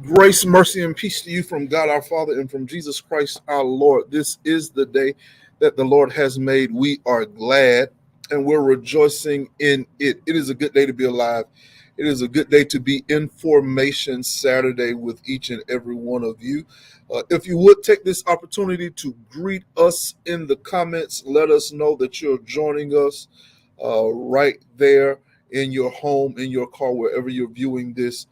Grace, mercy, and peace to you from God our Father and from Jesus Christ our Lord. This is the day that the Lord has made. We are glad and we're rejoicing in it. It is a good day to be alive. It is a good day to be Information Saturday with each and every one of you. If you would take this opportunity to greet us in the comments, let us know that you're joining us right there in your home, in your car, wherever you're viewing this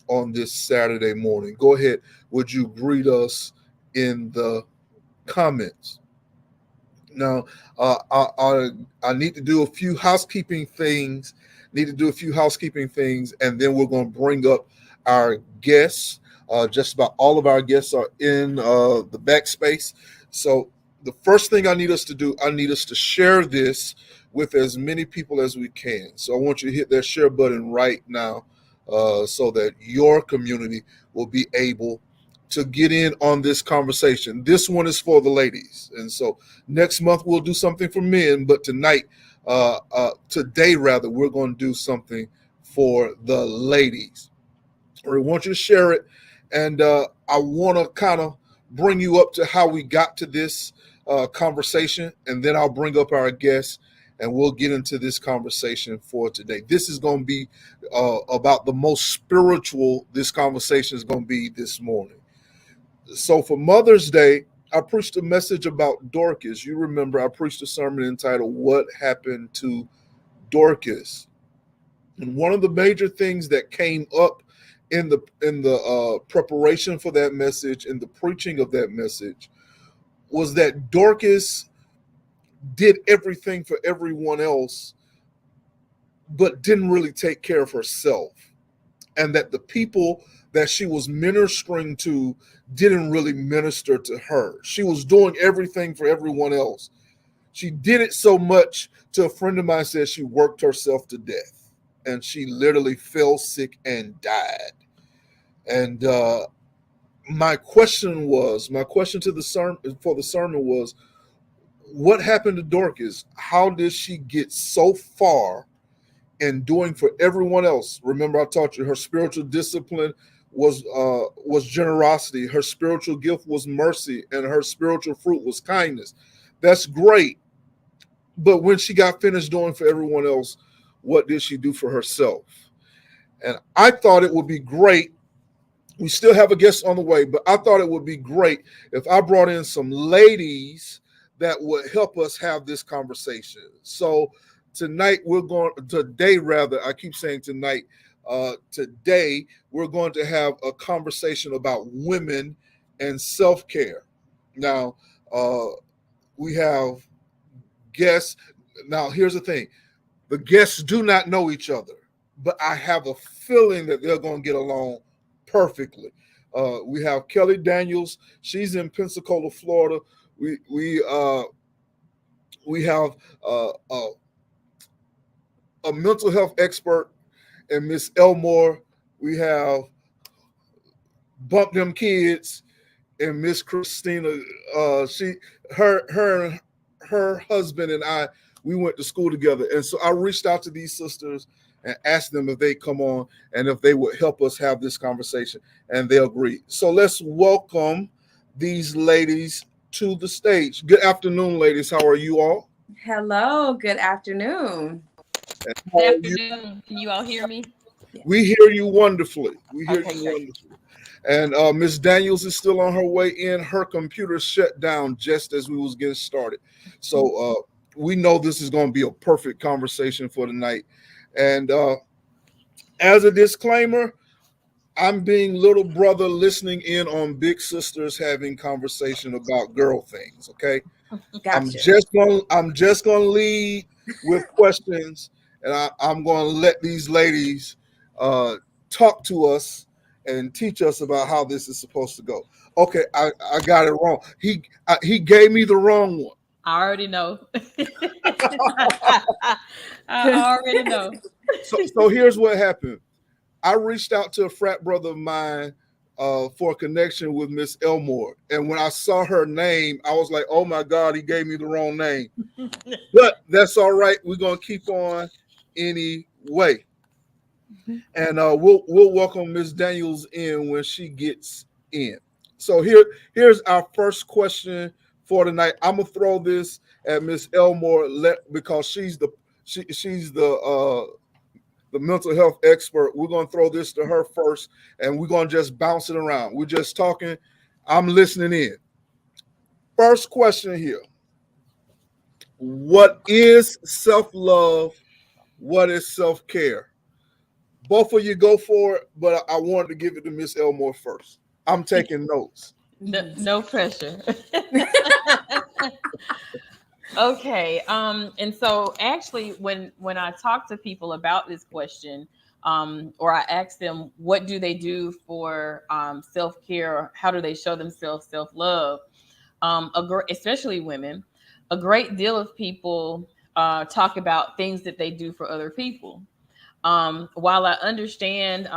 on this Saturday morning. Go ahead. Would you greet us in the comments? Now, I need to do a few housekeeping things. And then we're going to bring up our guests. Just about all of our guests are in the backspace. So the first thing I need us to do, I need us to share this with as many people as we can. So I want you to hit that share button right now so that your community will be able to get in on this conversation. This one is for the ladies. And so next month we'll do something for men, but today rather, we're going to do something for the ladies. We want you to share it. And I want to kind of bring you up to how we got to this conversation. And then I'll bring up our guests and we'll get into this conversation for today. This is going to be about the most spiritual this conversation is going to be this morning. So for Mother's Day, I preached a message about Dorcas. You remember I preached a sermon entitled "What Happened to Dorcas?" And one of the major things that came up in the preparation for that message, in the preaching of that message, was that Dorcas did everything for everyone else, but didn't really take care of herself. And that the people that she was ministering to didn't really minister to her. She was doing everything for everyone else. She did it so much to a friend of mine said she worked herself to death. And she literally fell sick and died. And my question to the sermon was, what happened to Dorcas? How did she get so far in doing for everyone else? Remember, I taught you her spiritual discipline was generosity. Her spiritual gift was mercy, and her spiritual fruit was kindness. That's great. But when she got finished doing for everyone else, what did she do for herself? And I thought it would be great. We still have a guest on the way, but I thought it would be great if I brought in some ladies that would help us have this conversation. So today we're going to have a conversation about women and self-care. Now, we have guests. Now, here's the thing. The guests do not know each other, but I have a feeling that they're going to get along perfectly. We have Kelle Daniels. She's in Pensacola, Florida. We have a mental health expert and Miss Elmore. We have Bump Them Kids and Miss Christina. Her husband and I, we went to school together. And so I reached out to these sisters and asked them if they come on and if they would help us have this conversation. And they agreed. So let's welcome these ladies to the stage. Good afternoon, ladies. How are you all? Hello. Good afternoon. Good afternoon. Can you all hear me? We hear you wonderfully. Wonderfully. And Miss Daniels is still on her way in. Her computer shut down just as we was getting started. So we know this is going to be a perfect conversation for tonight. And as a disclaimer, I'm being little brother listening in on big sisters having conversation about girl things. Okay. Gotcha. I'm just gonna lead with questions, and I'm gonna let these ladies talk to us and teach us about how this is supposed to go. Okay, I got it wrong. He gave me the wrong one. I already know. I already know. So here's what happened. I reached out to a frat brother of mine for a connection with Miss Elmore. And when I saw her name, I was like, oh my God, he gave me the wrong name. But that's all right. We're going to keep on anyway. And we'll welcome Miss Daniels in when she gets in. So here's our first question for tonight. I'm gonna throw this at Miss Elmore because she's the mental health expert. We're gonna throw this to her first, and we're gonna just bounce it around. We're just talking. I'm listening in. First question here. What is self-love? What is self-care? Both of you go for it, but I wanted to give it to Miss Elmore first. I'm taking notes. No pressure. Okay. And so actually when I talk to people about this question, or I ask them what do they do for self-care, or how do they show themselves self-love, especially women, a great deal of people talk about things that they do for other people. While I understand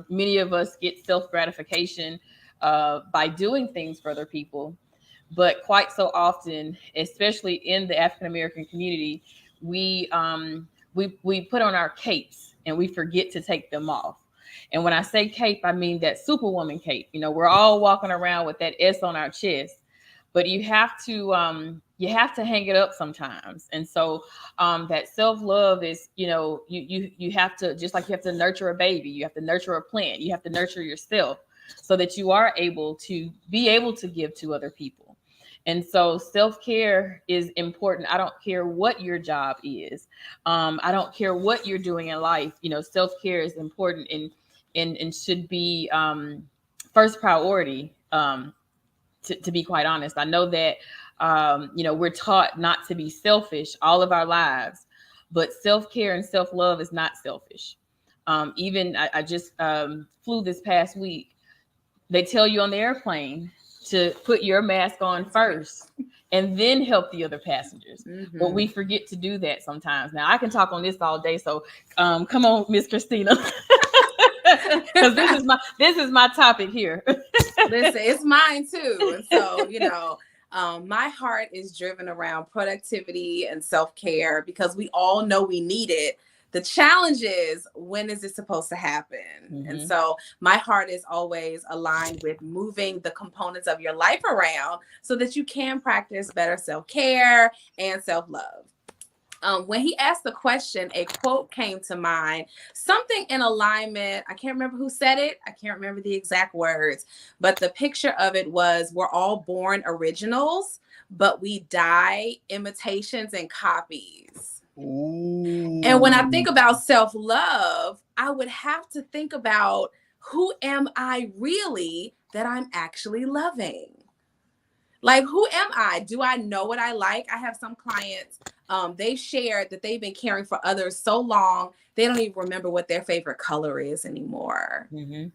many of us get self-gratification by doing things for other people, but quite so often, especially in the African American community, we put on our capes and we forget to take them off. And when I say cape, I mean that Superwoman cape. You know, we're all walking around with that S on our chest, but you have to hang it up sometimes. And so that self-love is, you have to, just like you have to nurture a baby, you have to nurture a plant, you have to nurture yourself so that you are able to give to other people. And so self-care is important. I don't care what your job is. I don't care what you're doing in life. Self-care is important and should be first priority. To be quite honest, I know that, we're taught not to be selfish all of our lives, but self-care and self-love is not selfish. Even I just flew this past week. They tell you on the airplane to put your mask on first and then help the other passengers. Mm-hmm. But we forget to do that sometimes. Now, I can talk on this all day. So come on, Miss Christina. Because this is my topic here. Listen, it's mine too. And so, my heart is driven around productivity and self-care because we all know we need it. The challenge is, when is it supposed to happen? Mm-hmm. And so my heart is always aligned with moving the components of your life around so that you can practice better self-care and self-love. When he asked the question, a quote came to mind, something in alignment. I can't remember who said it. I can't remember the exact words, but the picture of it was, we're all born originals, but we die imitations and copies. Ooh. And when I think about self-love, I would have to think about, who am I really that I'm actually loving? Like, who am I? Do I know what I like? I have some clients, they've shared that they've been caring for others so long, they don't even remember what their favorite color is anymore. Mm-hmm.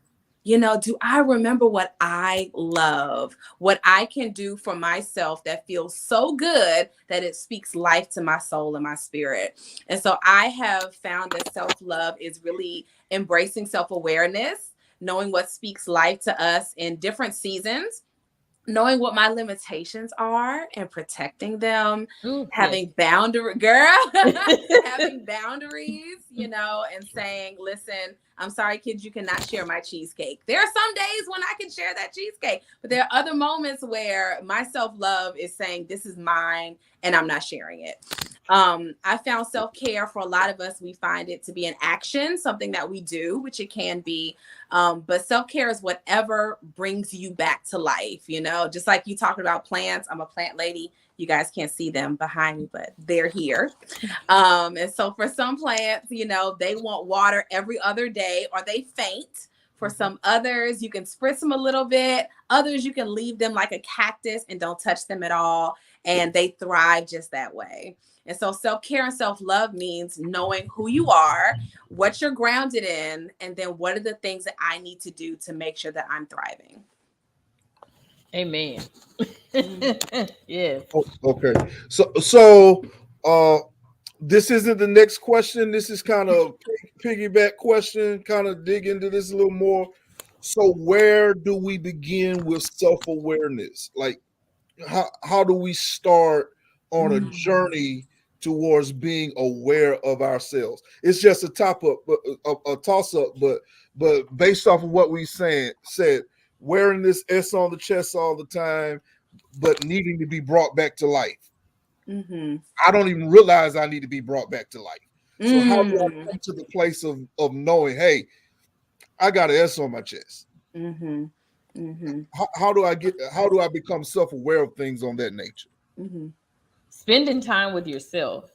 Do I remember what I love, what I can do for myself that feels so good that it speaks life to my soul and my spirit? And so I have found that self-love is really embracing self-awareness, knowing what speaks life to us in different seasons, knowing what my limitations are and protecting them, having boundaries, and saying, listen, I'm sorry, kids, you cannot share my cheesecake. There are some days when I can share that cheesecake, but there are other moments where my self-love is saying, this is mine and I'm not sharing it. I found self-care, for a lot of us, we find it to be an action, something that we do, which it can be. But self-care is whatever brings you back to life, just like you talked about plants. I'm a plant lady. You guys can't see them behind me, but they're here. And so for some plants, they want water every other day or they faint. For some others, you can spritz them a little bit. Others, you can leave them like a cactus and don't touch them at all. And they thrive just that way. And so self-care and self-love means knowing who you are, what you're grounded in, and then what are the things that I need to do to make sure that I'm thriving. Amen. Yeah. Okay. So this isn't the next question. This is kind of piggyback question, kind of dig into this a little more. So where do we begin with self-awareness? Like, how do we start on a journey towards being aware of ourselves. It's just a toss up, but based off of what we said, wearing this S on the chest all the time, but needing to be brought back to life. Mm-hmm. I don't even realize I need to be brought back to life. So how do I come to the place of knowing, hey, I got an S on my chest? Mm-hmm. Mm-hmm. How do I become self-aware of things on that nature? Mm-hmm. Spending time with yourself.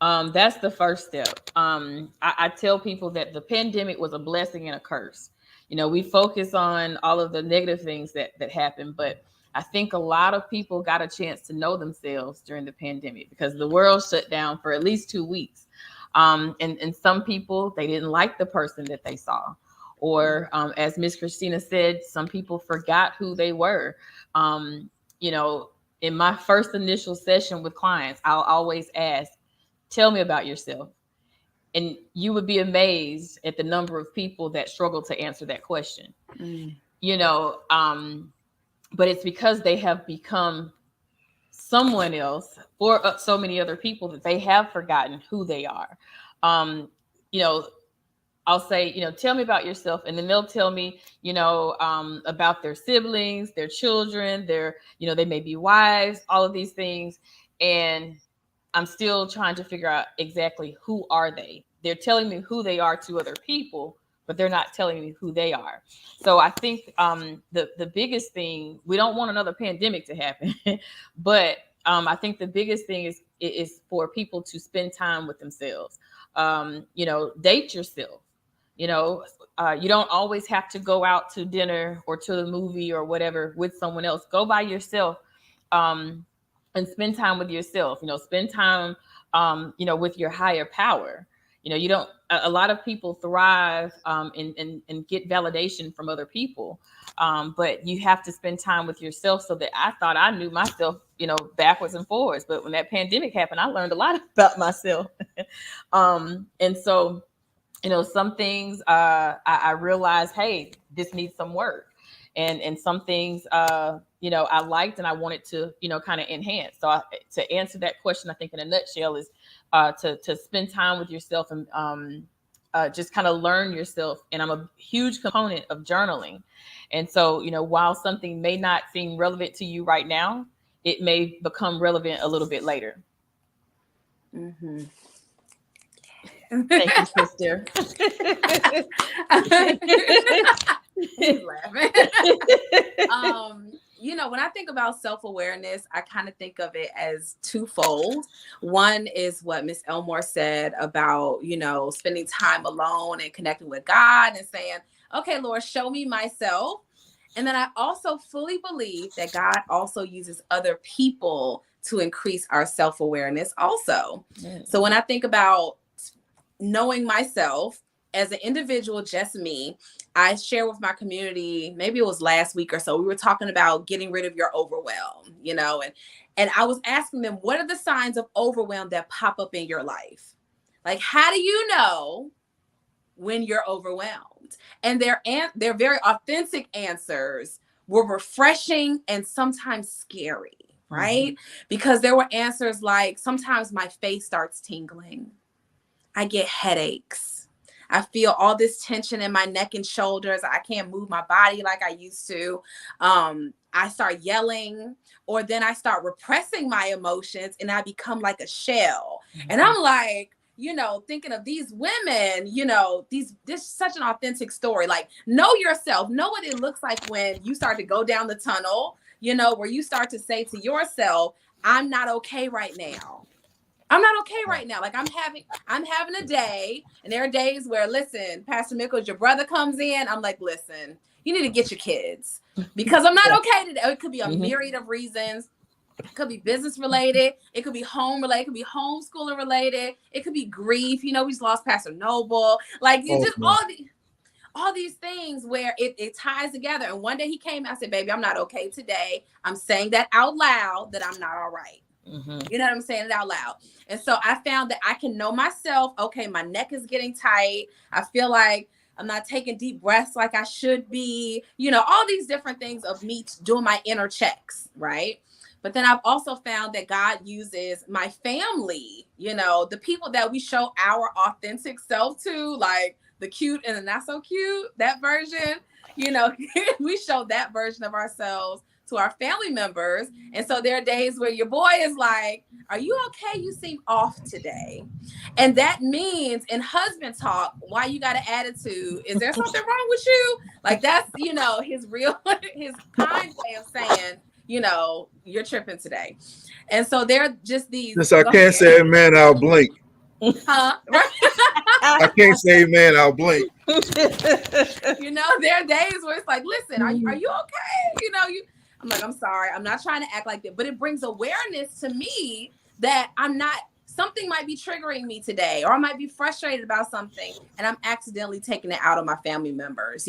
That's the first step. I tell people that the pandemic was a blessing and a curse. We focus on all of the negative things that happened, but I think a lot of people got a chance to know themselves during the pandemic because the world shut down for at least 2 weeks. And some people, they didn't like the person that they saw. Or as Miss Christina said, some people forgot who they were. In my first initial session with clients, I'll always ask, tell me about yourself. And you would be amazed at the number of people that struggle to answer that question. But it's because they have become someone else or so many other people that they have forgotten who they are. I'll say, tell me about yourself. And then they'll tell me, about their siblings, their children, they may be wives, all of these things. And I'm still trying to figure out exactly who are they. They're telling me who they are to other people, but they're not telling me who they are. So I think the biggest thing, we don't want another pandemic to happen, but I think the biggest thing is for people to spend time with themselves. Date yourself. You don't always have to go out to dinner or to the movie or whatever with someone else. Go by yourself. And spend time with yourself, spend time, with your higher power. A lot of people thrive and get validation from other people. But you have to spend time with yourself. So that I thought I knew myself, backwards and forwards. But when that pandemic happened, I learned a lot about myself. And so, some things I realized, hey, this needs some work. And some things, I liked and I wanted to, kind of enhance. So to answer that question, I think in a nutshell is to spend time with yourself and just kind of learn yourself. And I'm a huge component of journaling. And so, while something may not seem relevant to you right now, it may become relevant a little bit later. Mm-hmm. Thank you, sister. He's laughing. When I think about self-awareness, I kind of think of it as twofold. One is what Miss Elmore said about, spending time alone and connecting with God and saying, okay, Lord, show me myself. And then I also fully believe that God also uses other people to increase our self-awareness also. Mm-hmm. So when I think about knowing myself as an individual, just me, I share with my community, maybe it was last week or so, we were talking about getting rid of your overwhelm, and I was asking them, what are the signs of overwhelm that pop up in your life? Like, how do you know when you're overwhelmed? And their very authentic answers were refreshing and sometimes scary, right? Mm-hmm. Because there were answers like, sometimes my face starts tingling. I get headaches. I feel all this tension in my neck and shoulders. I can't move my body like I used to. I start yelling, or then I start repressing my emotions and I become like a shell. Mm-hmm. And I'm like, thinking of these women, this is such an authentic story. Like, know yourself, know what it looks like when you start to go down the tunnel, where you start to say to yourself, I'm not okay right now. I'm not okay right now. Like I'm having a day, and there are days where, listen, Pastor Mickles, your brother comes in. I'm like, listen, you need to get your kids because I'm not okay today. It could be a myriad of reasons. It could be business related. It could be home related. It could be homeschooling related. It could be grief. We just lost Pastor Noble. Like all these things where it ties together. And one day he came and I said, baby, I'm not okay today. I'm saying that out loud that I'm not all right. Mm-hmm. You know what I'm saying? It out loud. And so I found that I can know myself. Okay, my neck is getting tight. I feel like I'm not taking deep breaths like I should be. All these different things of me doing my inner checks, right? But then I've also found that God uses my family, the people that we show our authentic self to, like the cute and the not so cute, that version, we show that version of ourselves to our family members. And so there are days where your boy is like, are you okay? You seem off today. And that means in husband talk, why you got an attitude? Is there something wrong with you? Like that's, his his kind way of saying, you're tripping today. And so they're just these. Since I can't say amen, I'll blink. Huh? I can't say amen, I'll blink. There are days where it's like, listen, are you okay? I'm like, I'm sorry. I'm not trying to act like that. But it brings awareness to me that something might be triggering me today, or I might be frustrated about something and I'm accidentally taking it out on my family members,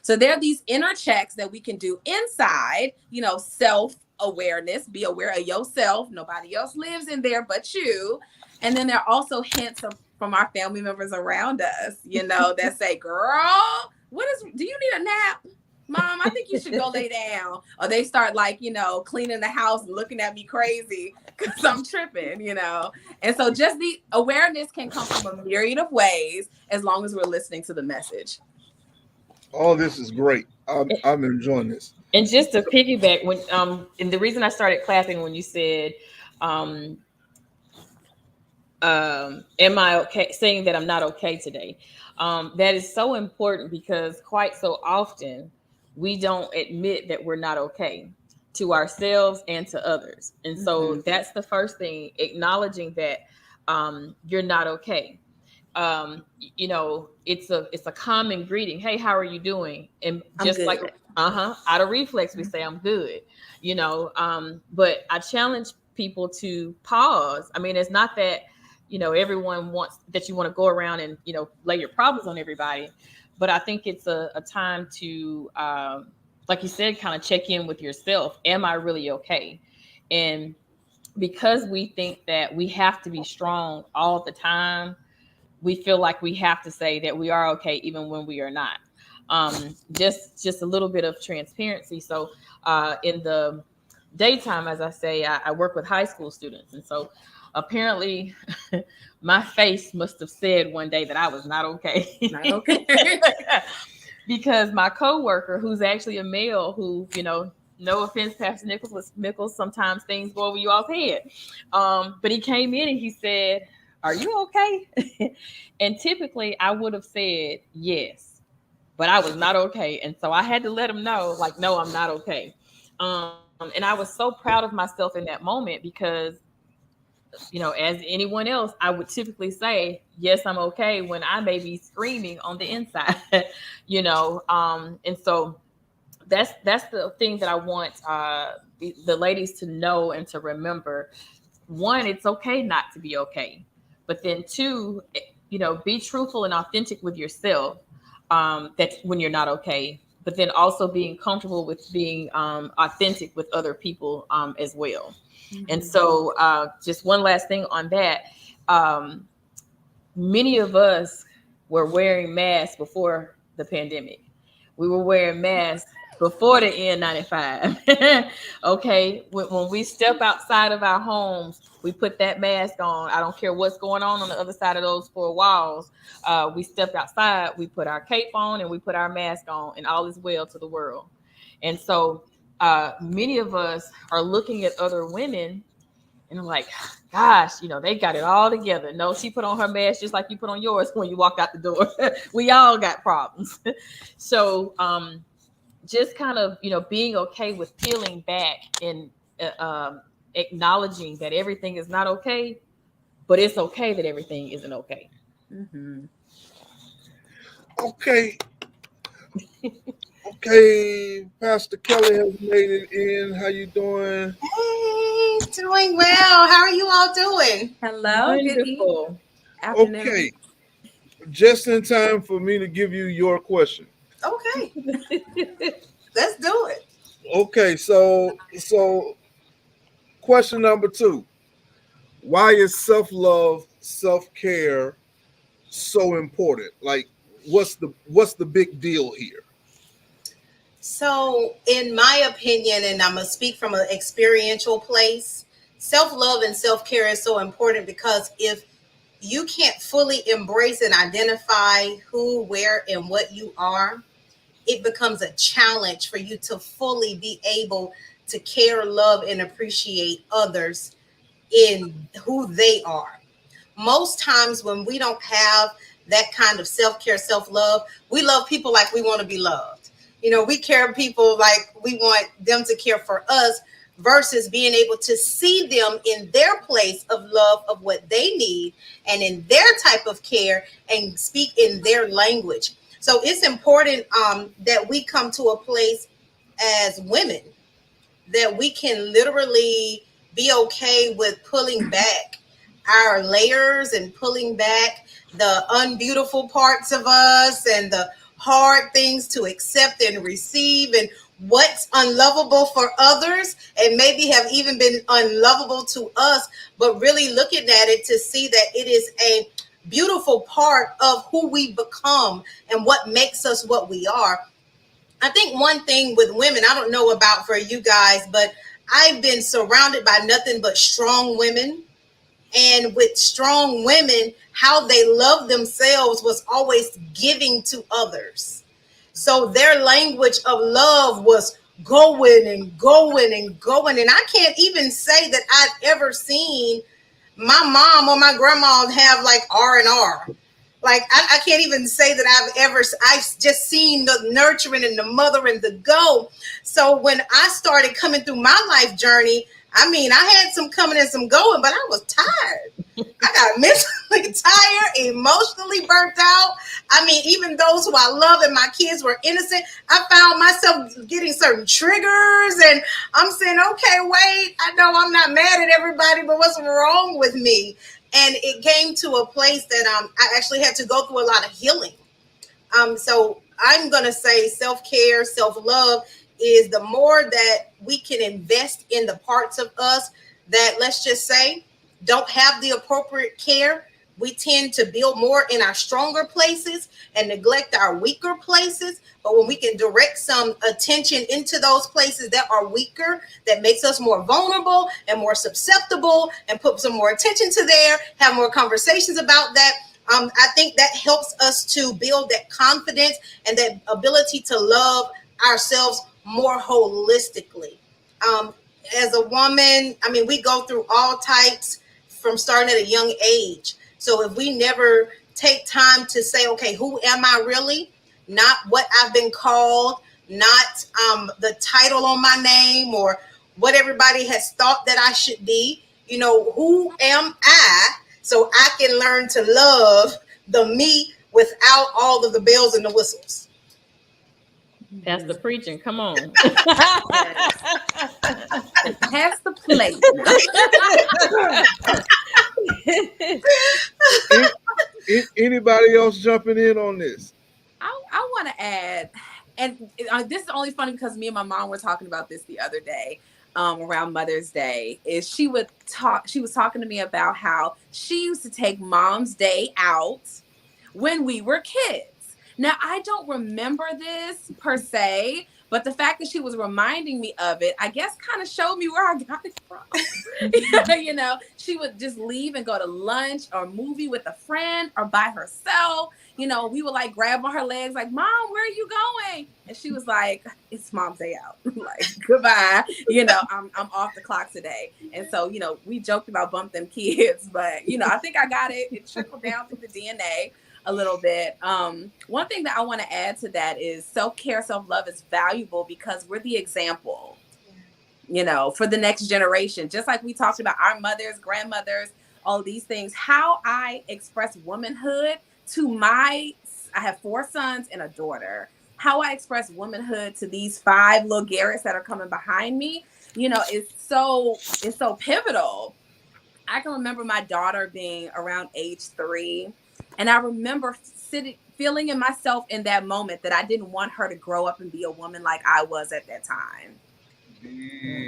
So there are these inner checks that we can do inside, self-awareness, be aware of yourself. Nobody else lives in there but you. And then there are also hints from our family members around us, that say, girl, do you need a nap? Mom, I think you should go lay down. Or they start cleaning the house and looking at me crazy because I'm tripping, And so just the awareness can come from a myriad of ways as long as we're listening to the message. All this is great. I'm enjoying this. And just to piggyback, and the reason I started clapping when you said, am I okay? Saying that I'm not okay today. That is so important because quite so often we don't admit that we're not okay to ourselves and to others. And so that's the first thing, acknowledging that you're not okay. It's a common greeting. Hey, how are you doing? And just like out of reflex, we say I'm good. But I challenge people to pause. I mean, it's not that everyone wants that you want to go around and lay your problems on everybody. But I think it's a time to, like you said, kind of check in with yourself. Am I really okay? And because we think that we have to be strong all the time, we feel like we have to say that we are okay, even when we are not. Just a little bit of transparency. So in the daytime, as I say, I work with high school students. And so apparently my face must have said one day that I was not okay. Not okay. Because my coworker, who's actually a male, who, no offense, Pastor Nichols, sometimes things go over you all's head. But he came in and he said, are you okay? And typically I would have said yes, but I was not okay. And so I had to let him know, like, no, I'm not okay. And I was so proud of myself in that moment because, as anyone else, I would typically say, yes, I'm okay, when I may be screaming on the inside, and so that's the thing that I want the ladies to know and to remember. One, it's okay not to be okay, but then two, be truthful and authentic with yourself, that when you're not okay, but then also being comfortable with being authentic with other people as well. And so just one last thing on that. Many of us were wearing masks before the pandemic. We were wearing masks before the N95. Okay. When we step outside of our homes, we put that mask on. I don't care what's going on the other side of those four walls. We step outside, we put our cape on and we put our mask on, and all is well to the world. And so many of us are looking at other women and I'm like, gosh, they got it all together. No, she put on her mask just like you put on yours when you walked out the door. We all got problems. So just kind of, being okay with peeling back and acknowledging that everything is not okay, but it's okay that everything isn't okay. Mm-hmm. Okay, Pastor Kelle has made it in. How you doing? Hey, doing well. How are you all doing? Hello. Wonderful. Good afternoon. Okay, just in time for me to give you your question. Okay, let's do it. Okay, so question number 2. Why is self-love, self-care so important? Like, what's the big deal here? So, in my opinion, and I'm going to speak from an experiential place, self-love and self-care is so important because if you can't fully embrace and identify who, where, and what you are, it becomes a challenge for you to fully be able to care, love, and appreciate others in who they are. Most times when we don't have that kind of self-care, self-love, we love people like we want to be loved. We care people like we want them to care for us versus being able to see them in their place of love of what they need and in their type of care and speak in their language. So it's important that we come to a place as women that we can literally be okay with pulling back our layers and pulling back the unbeautiful parts of us and the hard things to accept and receive and what's unlovable for others and maybe have even been unlovable to us, but really looking at it to see that it is a beautiful part of who we become and what makes us what we are. I think one thing with women, I don't know about for you guys, but I've been surrounded by nothing but strong women. And with strong women, how they love themselves was always giving to others. So their language of love was going and going and going. And I can't even say that I've ever seen my mom or my grandma have like R&R. Like I can't even say that I've just seen the nurturing and the mother and the go. So when I started coming through my life journey, I mean, I had some coming and some going, but I was tired. I got mentally tired, emotionally burnt out. I mean, even those who I love and my kids were innocent, I found myself getting certain triggers. And I'm saying, okay, wait, I know I'm not mad at everybody, but what's wrong with me? And it came to a place that I actually had to go through a lot of healing. So I'm going to say self-care, self-love is the more that we can invest in the parts of us that, let's just say, don't have the appropriate care. We tend to build more in our stronger places and neglect our weaker places. But when we can direct some attention into those places that are weaker, that makes us more vulnerable and more susceptible, and put some more attention to there, have more conversations about that, I think that helps us to build that confidence and that ability to love ourselves more holistically. As a woman, I mean, we go through all types from starting at a young age. So if we never take time to say, okay, who am I really? Not what I've been called, not the title on my name or what everybody has thought that I should be. Who am I? So I can learn to love the me without all of the bells and the whistles. That's the preaching. Come on. Pass the plate. Anybody else jumping in on this? I want to add, and this is only funny because me and my mom were talking about this the other day around Mother's Day. She was talking to me about how she used to take Mom's Day out when we were kids. Now, I don't remember this per se, but the fact that she was reminding me of it, I guess kind of showed me where I got it from. She would just leave and go to lunch or movie with a friend or by herself. We would like grab on her legs like, Mom, where are you going? And she was like, it's Mom's Day out. Like, goodbye. I'm off the clock today. And so, we joked about bump them kids, but, I think I got it. It trickled down through the DNA a little bit. One thing that I want to add to that is self-care, self-love is valuable because we're the example, for the next generation. Just like we talked about our mothers, grandmothers, all these things, how I express womanhood to I have 4 sons and a daughter. How I express womanhood to these 5 little Garrets that are coming behind me, it's so pivotal. I can remember my daughter being around age 3. And I remember feeling in myself in that moment that I didn't want her to grow up and be a woman like I was at that time.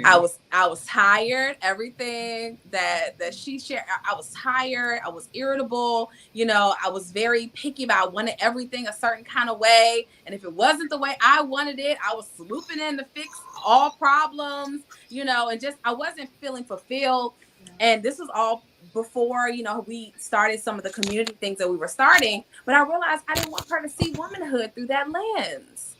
I was tired. Everything that she shared, I was tired. I was irritable. You know, I was very picky about, I wanted everything a certain kind of way. And if it wasn't the way I wanted it, I was swooping in to fix all problems, you know, and just, I wasn't feeling fulfilled. And this was all before, you know, we started some of the community things that we were starting. But I realized I didn't want her to see womanhood through that lens.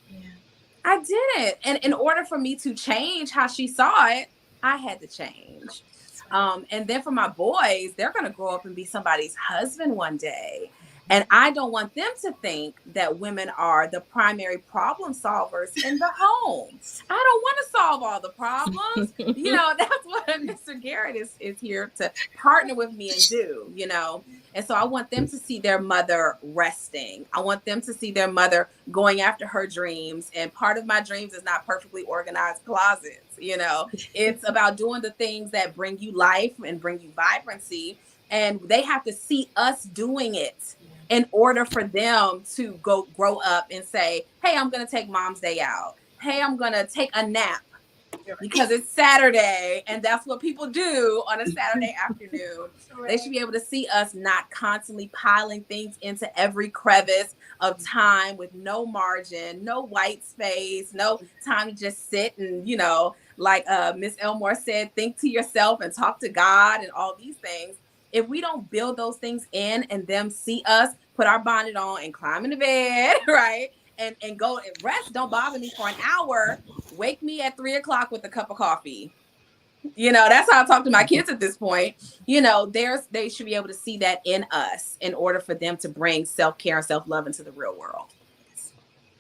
I didn't. And in order for me to change how she saw it, I had to change. And then for my boys, they're going to grow up and be somebody's husband one day. And I don't want them to think that women are the primary problem solvers in the home. I don't want to solve all the problems. You know, that's what Mr. Garret is here to partner with me and do, you know. And so I want them to see their mother resting. I want them to see their mother going after her dreams. And part of my dreams is not perfectly organized closets. You know, it's about doing the things that bring you life and bring you vibrancy. And they have to see us doing it in order for them to go grow up and say, hey, I'm going to take mom's day out. Hey, I'm going to take a nap because it's Saturday. And that's what people do on a Saturday afternoon. They should be able to see us not constantly piling things into every crevice of time with no margin, no white space, no time to just sit and, you know, like Miss Elmore said, think to yourself and talk to God and all these things. If we don't build those things in and them see us put our bonnet on and climb into bed, right? And go and rest, don't bother me for an hour. Wake me at 3:00 with a cup of coffee. You know, that's how I talk to my kids at this point. You know, they should be able to see that in us in order for them to bring self-care and self-love into the real world.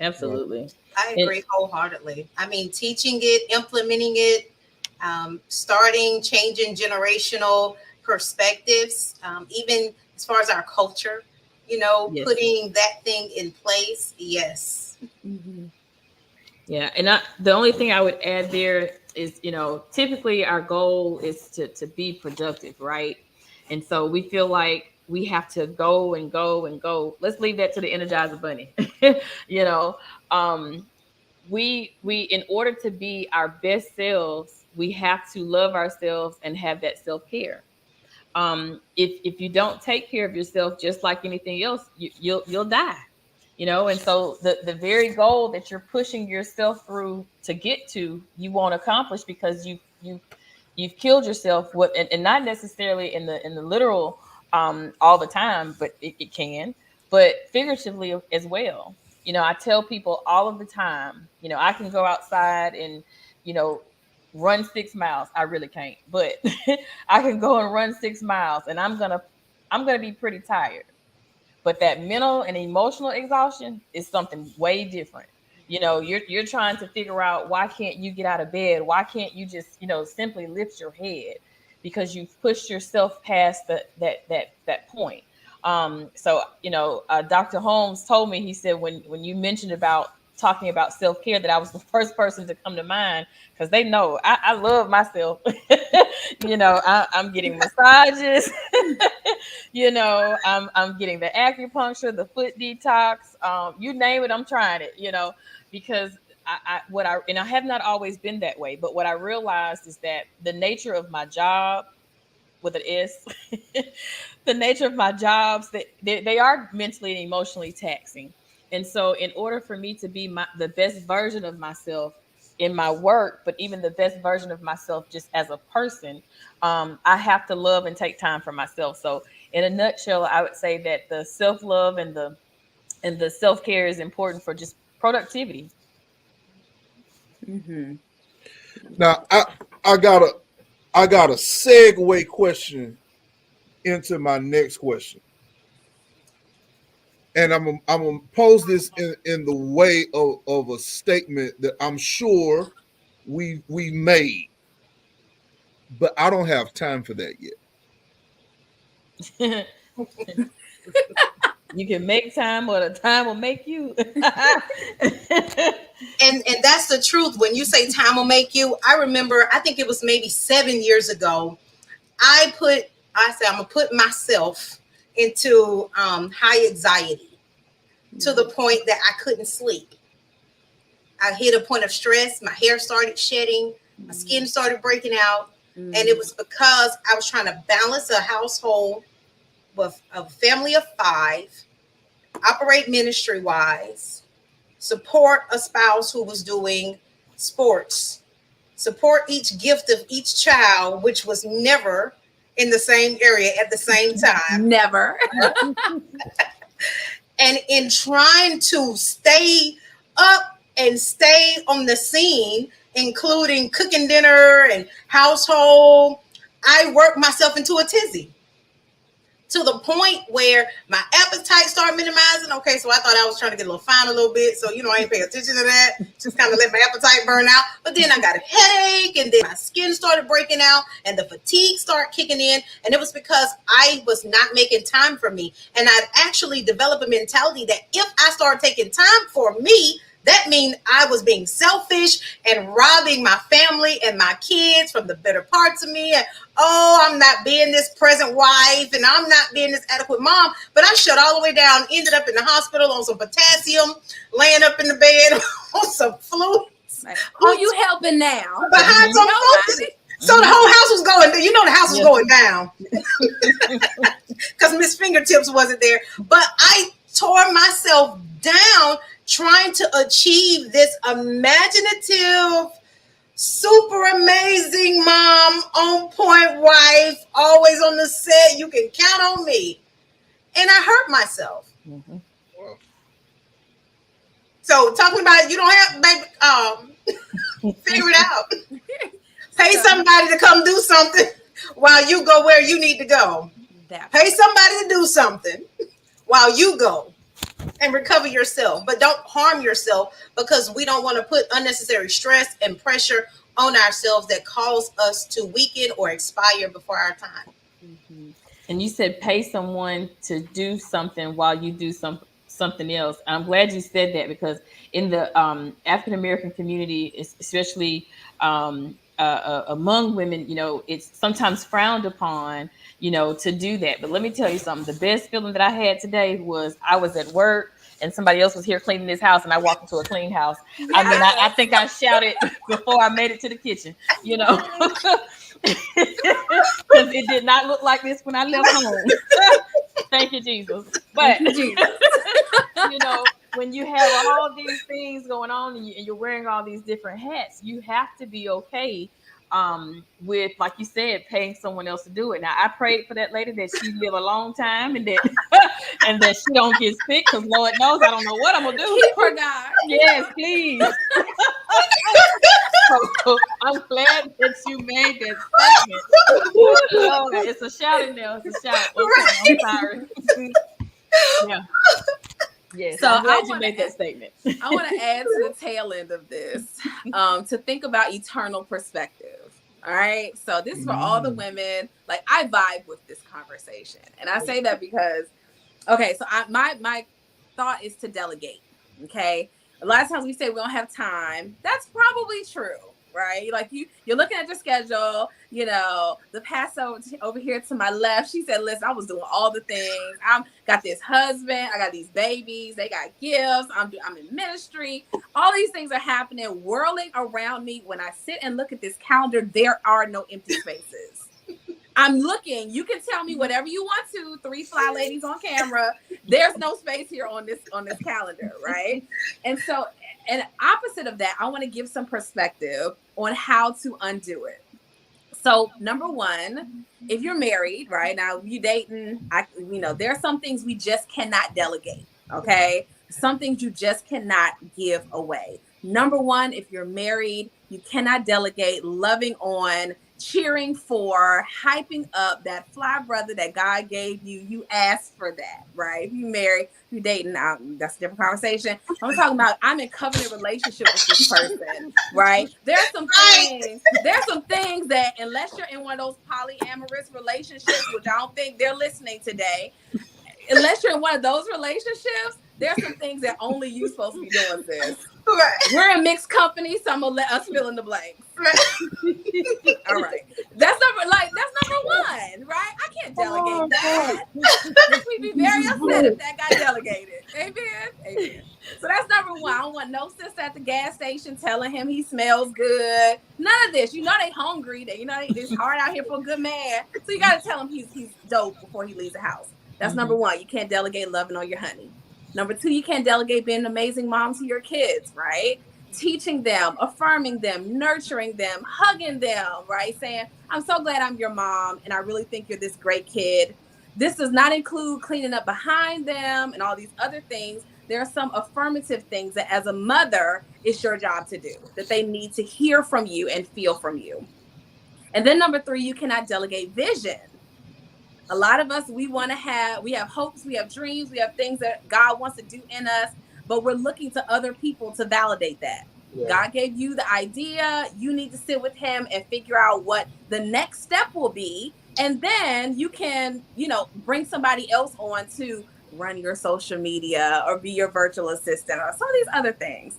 Absolutely. I agree wholeheartedly. I mean, teaching it, implementing it, starting, changing generational perspectives, even as far as our culture, you know, putting that thing in place. Yes. Mm-hmm. Yeah. And the only thing I would add there is, you know, typically our goal is to be productive, right? And so we feel like we have to go and go and go. Let's leave that to the Energizer Bunny. You know, we in order to be our best selves, we have to love ourselves and have that self-care. If you don't take care of yourself, just like anything else, you'll die, you know. And so the very goal that you're pushing yourself through to get to, you won't accomplish because you've killed yourself with, and not necessarily in the literal all the time, but it can, but figuratively as well. You know, I tell people all of the time, you know, I can go outside and, you know, run 6 miles. I really can't, but I can go and run 6 miles and I'm gonna be pretty tired. But that mental and emotional exhaustion is something way different. You know, you're trying to figure out, why can't you get out of bed? Why can't you just, you know, simply lift your head? Because you've pushed yourself past that point. So, you know, Dr. Holmes told me, he said, when you mentioned about talking about self-care, that I was the first person to come to mind, because they know I love myself. You know, I'm getting massages. You know, I'm getting the acupuncture, the foot detox, you name it, I'm trying it, you know, because I have not always been that way, but what I realized is that the nature of my job, with an S, the nature of my jobs, that they are mentally and emotionally taxing. And so in order for me to be the best version of myself in my work, but even the best version of myself just as a person, I have to love and take time for myself. So in a nutshell, I would say that the self-love and the self-care is important for just productivity. Mm-hmm. Now, I got a segue question into my next question, and I'm gonna pose this in the way of a statement that I'm sure we made, but I don't have time for that yet. You can make time, or the time will make you. And that's the truth. When you say time will make you, I remember, I think it was maybe 7 years ago, I said, I'm gonna put myself into high anxiety to the point that I couldn't sleep. I hit a point of stress. My hair started shedding. My skin started breaking out. And it was because I was trying to balance a household with a family of 5, operate ministry-wise, support a spouse who was doing sports, support each gift of each child, which was never in the same area at the same time. Never. And in trying to stay up and stay on the scene, including cooking dinner and household, I worked myself into a tizzy. To the point where my appetite started minimizing. Okay, so I thought I was trying to get a little fine a little bit. So, I ain't paying attention to that. Just kind of let my appetite burn out. But then I got a headache, and then my skin started breaking out, and the fatigue started kicking in. And it was because I was not making time for me. And I'd actually developed a mentality that if I started taking time for me, that means I was being selfish and robbing my family and my kids from the better parts of me. And, I'm not being this present wife, and I'm not being this adequate mom. But I shut all the way down, ended up in the hospital on some potassium, laying up in the bed on some fluids. Who you helping now? Behind some fluids. So the whole house was going, the house was going down. Because Miss Fingertips wasn't there. But I tore myself down trying to achieve this imaginative, super amazing mom, on point wife, always on the set. You can count on me. And I hurt myself. Mm-hmm. So talking about you don't have, baby, figure it out. Pay somebody to come do something while you go where you need to go. Pay somebody to do something while you go and recover yourself. But don't harm yourself, because we don't want to put unnecessary stress and pressure on ourselves that cause us to weaken or expire before our time. Mm-hmm. And you said pay someone to do something while you do something else. I'm glad you said that, because in the African American community, especially among women, it's sometimes frowned upon, to do that. But let me tell you something. The best feeling that I had today was I was at work and somebody else was here cleaning this house, and I walked into a clean house. Yes. I mean, I think I shouted before I made it to the kitchen, because it did not look like this when I left home. Thank you, Jesus. But when you have all these things going on and you're wearing all these different hats, you have to be okay with, like you said, paying someone else to do it. Now, I prayed for that lady that she live a long time and that and that she don't get sick, because Lord knows I don't know what I'm gonna do. Keep her, God. Yes, please. So I'm glad that you made that statement. Oh, it's a shout in there. It's a shout. Okay, I'm sorry. Yeah. Yes, so I'm glad you made that statement. I want to add to the tail end of this to think about eternal perspective. All right. So this is for all the women. Like, I vibe with this conversation. And I say that because, okay, so my thought is to delegate. Okay. A lot of times we say we don't have time. That's probably true. Right? Like you're looking at your schedule, the pastor over here to my left, she said, listen, I was doing all the things. I'm got this husband, I got these babies, they got gifts, I'm in ministry. All these things are happening, whirling around me. When I sit and look at this calendar, there are no empty spaces. I'm looking, you can tell me whatever you want to, 3 fly ladies on camera. There's no space here on this calendar, right? And so, and opposite of that, I want to give some perspective on how to undo it. So, number one, if you're married, right now, you dating, there are some things we just cannot delegate. Okay, some things you just cannot give away. Number one, if you're married, you cannot delegate loving on, cheering for, hyping up that fly brother that God gave you. You asked for that, right? If you married, you dating, that's a different conversation. I'm talking about I'm in covenant relationship with this person, right? There's some things that unless you're in one of those polyamorous relationships, which I don't think they're listening today, unless you're in one of those relationships, there's some things that only you're supposed to be doing, sis. Right. We're in mixed company, so I'm gonna let us fill in the blanks. Right. All right. That's number one, right? I can't delegate that. We'd be very upset if that got delegated. Amen. So that's number one. I don't want no sister at the gas station telling him he smells good. None of this. You know they hungry. It's hard out here for a good man. So you got to tell him he's dope before he leaves the house. That's number one. You can't delegate loving on your honey. Number two, you can't delegate being an amazing mom to your kids, right? Teaching them, affirming them, nurturing them, hugging them, right? Saying, I'm so glad I'm your mom and I really think you're this great kid. This does not include cleaning up behind them and all these other things. There are some affirmative things that as a mother, it's your job to do, that they need to hear from you and feel from you. And then number three, you cannot delegate vision. A lot of us, we have hopes, we have dreams, we have things that God wants to do in us, but we're looking to other people to validate that. Yeah. God gave you the idea. You need to sit with him and figure out what the next step will be. And then you can, bring somebody else on to run your social media or be your virtual assistant or some of these other things.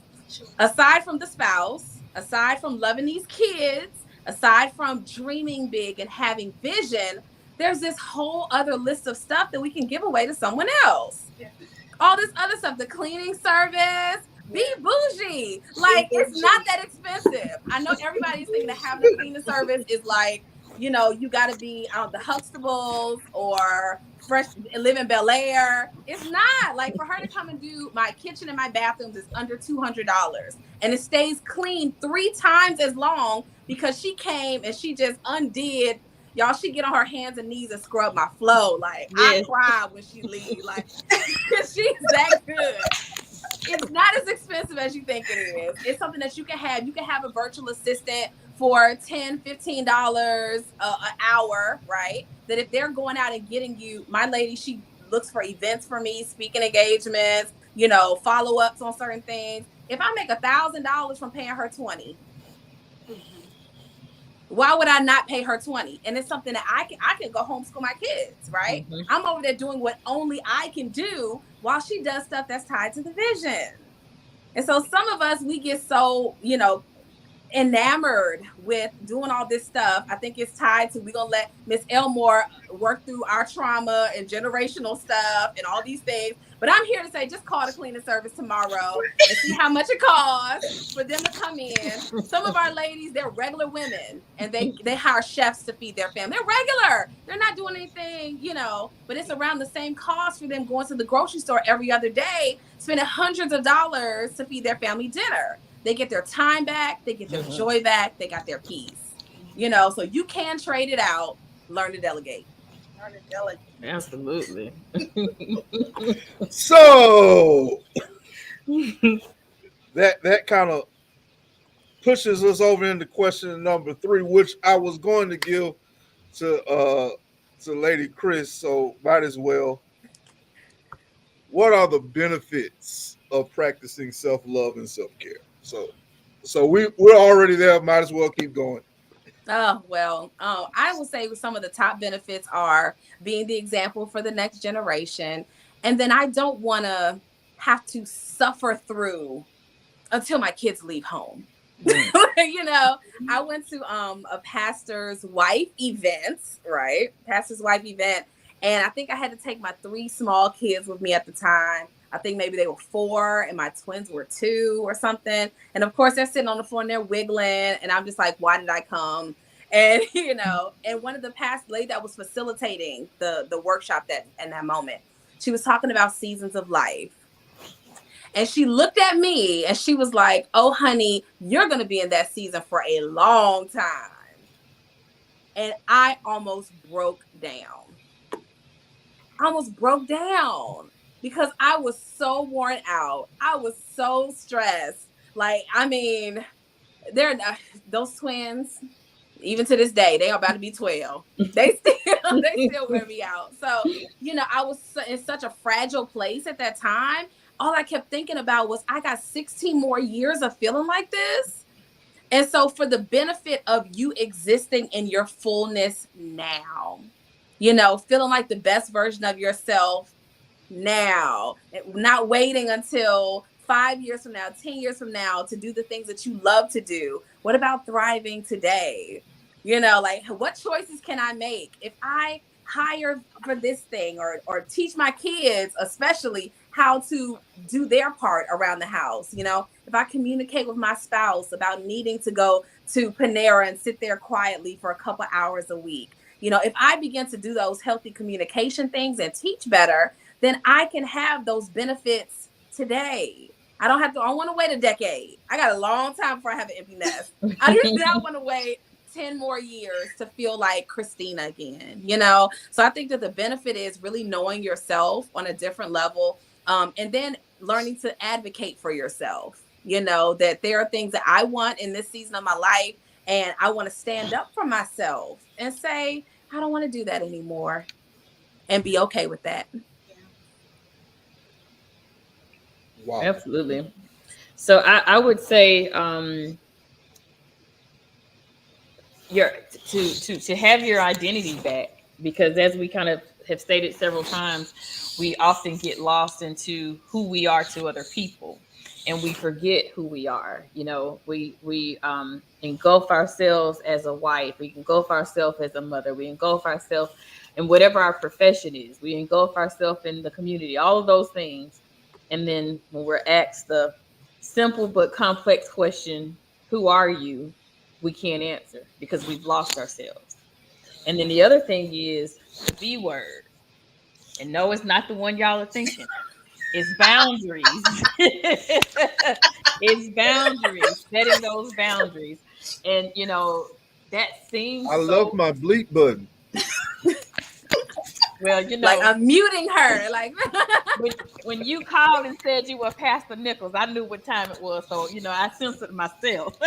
Aside from the spouse, aside from loving these kids, aside from dreaming big and having vision, there's this whole other list of stuff that we can give away to someone else. Yeah. All this other stuff, the cleaning service, be bougie. Like, it's not that expensive. I know everybody's thinking that having a cleaning service is like, you got to be out the Huxtables or fresh, live in Bel Air. It's not. Like, for her to come and do my kitchen and my bathrooms is under $200. And it stays clean 3 times as long because she came and she just undid. Y'all, she get on her hands and knees and scrub my flow. Like, yes. I cry when she leaves. Like, she's that good. It's not as expensive as you think it is. It's something that you can have. You can have a virtual assistant for $10, $15 an hour, right? That if they're going out and getting you, my lady, she looks for events for me, speaking engagements, follow-ups on certain things. If I make $1,000 from paying her $20, why would I not pay her $20? And it's something that I can go homeschool my kids, right? Mm-hmm. I'm over there doing what only I can do while she does stuff that's tied to the vision. And so some of us, we get so, enamored with doing all this stuff. I think it's tied to, we're going to let Miss Elmore work through our trauma and generational stuff and all these things. But I'm here to say, just call the cleaning service tomorrow and see how much it costs for them to come in. Some of our ladies, they're regular women and they hire chefs to feed their family. They're regular. They're not doing anything, but it's around the same cost for them going to the grocery store every other day, spending hundreds of dollars to feed their family dinner. They get their time back. They get their joy back. They got their peace. So you can trade it out. Learn to delegate. Absolutely. So that kind of pushes us over into question number 3, which I was going to give to Lady Chris. So might as well. What are the benefits of practicing self-love and self-care? So we're already there. Might as well keep going. Oh, well, I will say some of the top benefits are being the example for the next generation. And then I don't want to have to suffer through until my kids leave home. I went to a pastor's wife event, right? Pastor's wife event. And I think I had to take my 3 small kids with me at the time. I think maybe they were 4 and my twins were 2 or something. And of course they're sitting on the floor and they're wiggling. And I'm just like, why did I come? And, and one of the past lady that was facilitating the workshop in that moment, she was talking about seasons of life. And she looked at me and she was like, oh, honey, you're going to be in that season for a long time. And I almost broke down. Because I was so worn out. I was so stressed. Like, I mean, those twins, even to this day, they are about to be 12. They still wear me out. So, I was in such a fragile place at that time. All I kept thinking about was I got 16 more years of feeling like this. And so for the benefit of you existing in your fullness now, feeling like the best version of yourself now, not waiting until 5 years from now, 10 years from now to do the things that you love to do. What about thriving today? Like, what choices can I make if I hire for this thing or teach my kids, especially how to do their part around the house. You know, if I communicate with my spouse about needing to go to Panera and sit there quietly for a couple hours a week, you know, if I begin to do those healthy communication things and teach better, then I can have those benefits today. I don't want to wait a decade. I got a long time before I have an empty nest. I do not want to wait 10 more years to feel like Christina again, you know? So I think that the benefit is really knowing yourself on a different level, and then learning to advocate for yourself, you know, that there are things that I want in this season of my life, and I want to stand up for myself and say, I don't want to do that anymore, and be okay with that. Wow. Absolutely. So I would say to have your identity back, because as we kind of have stated several times, we often get lost into who we are to other people, and we forget who we are. You know, we engulf ourselves as a wife, we engulf ourselves as a mother, we engulf ourselves in whatever our profession is, we engulf ourselves in the community, all of those things. And then when we're asked the simple but complex question, who are you? We can't answer because we've lost ourselves. And then the other thing is the B word. And no, it's not the one y'all are thinking. It's boundaries. It's boundaries, setting those boundaries. And, you know, that seems I love my bleep button. Well, you know, like I'm muting her. Like when you called and said you were Pastor Nichols, I knew what time it was. So, you know, I censored myself.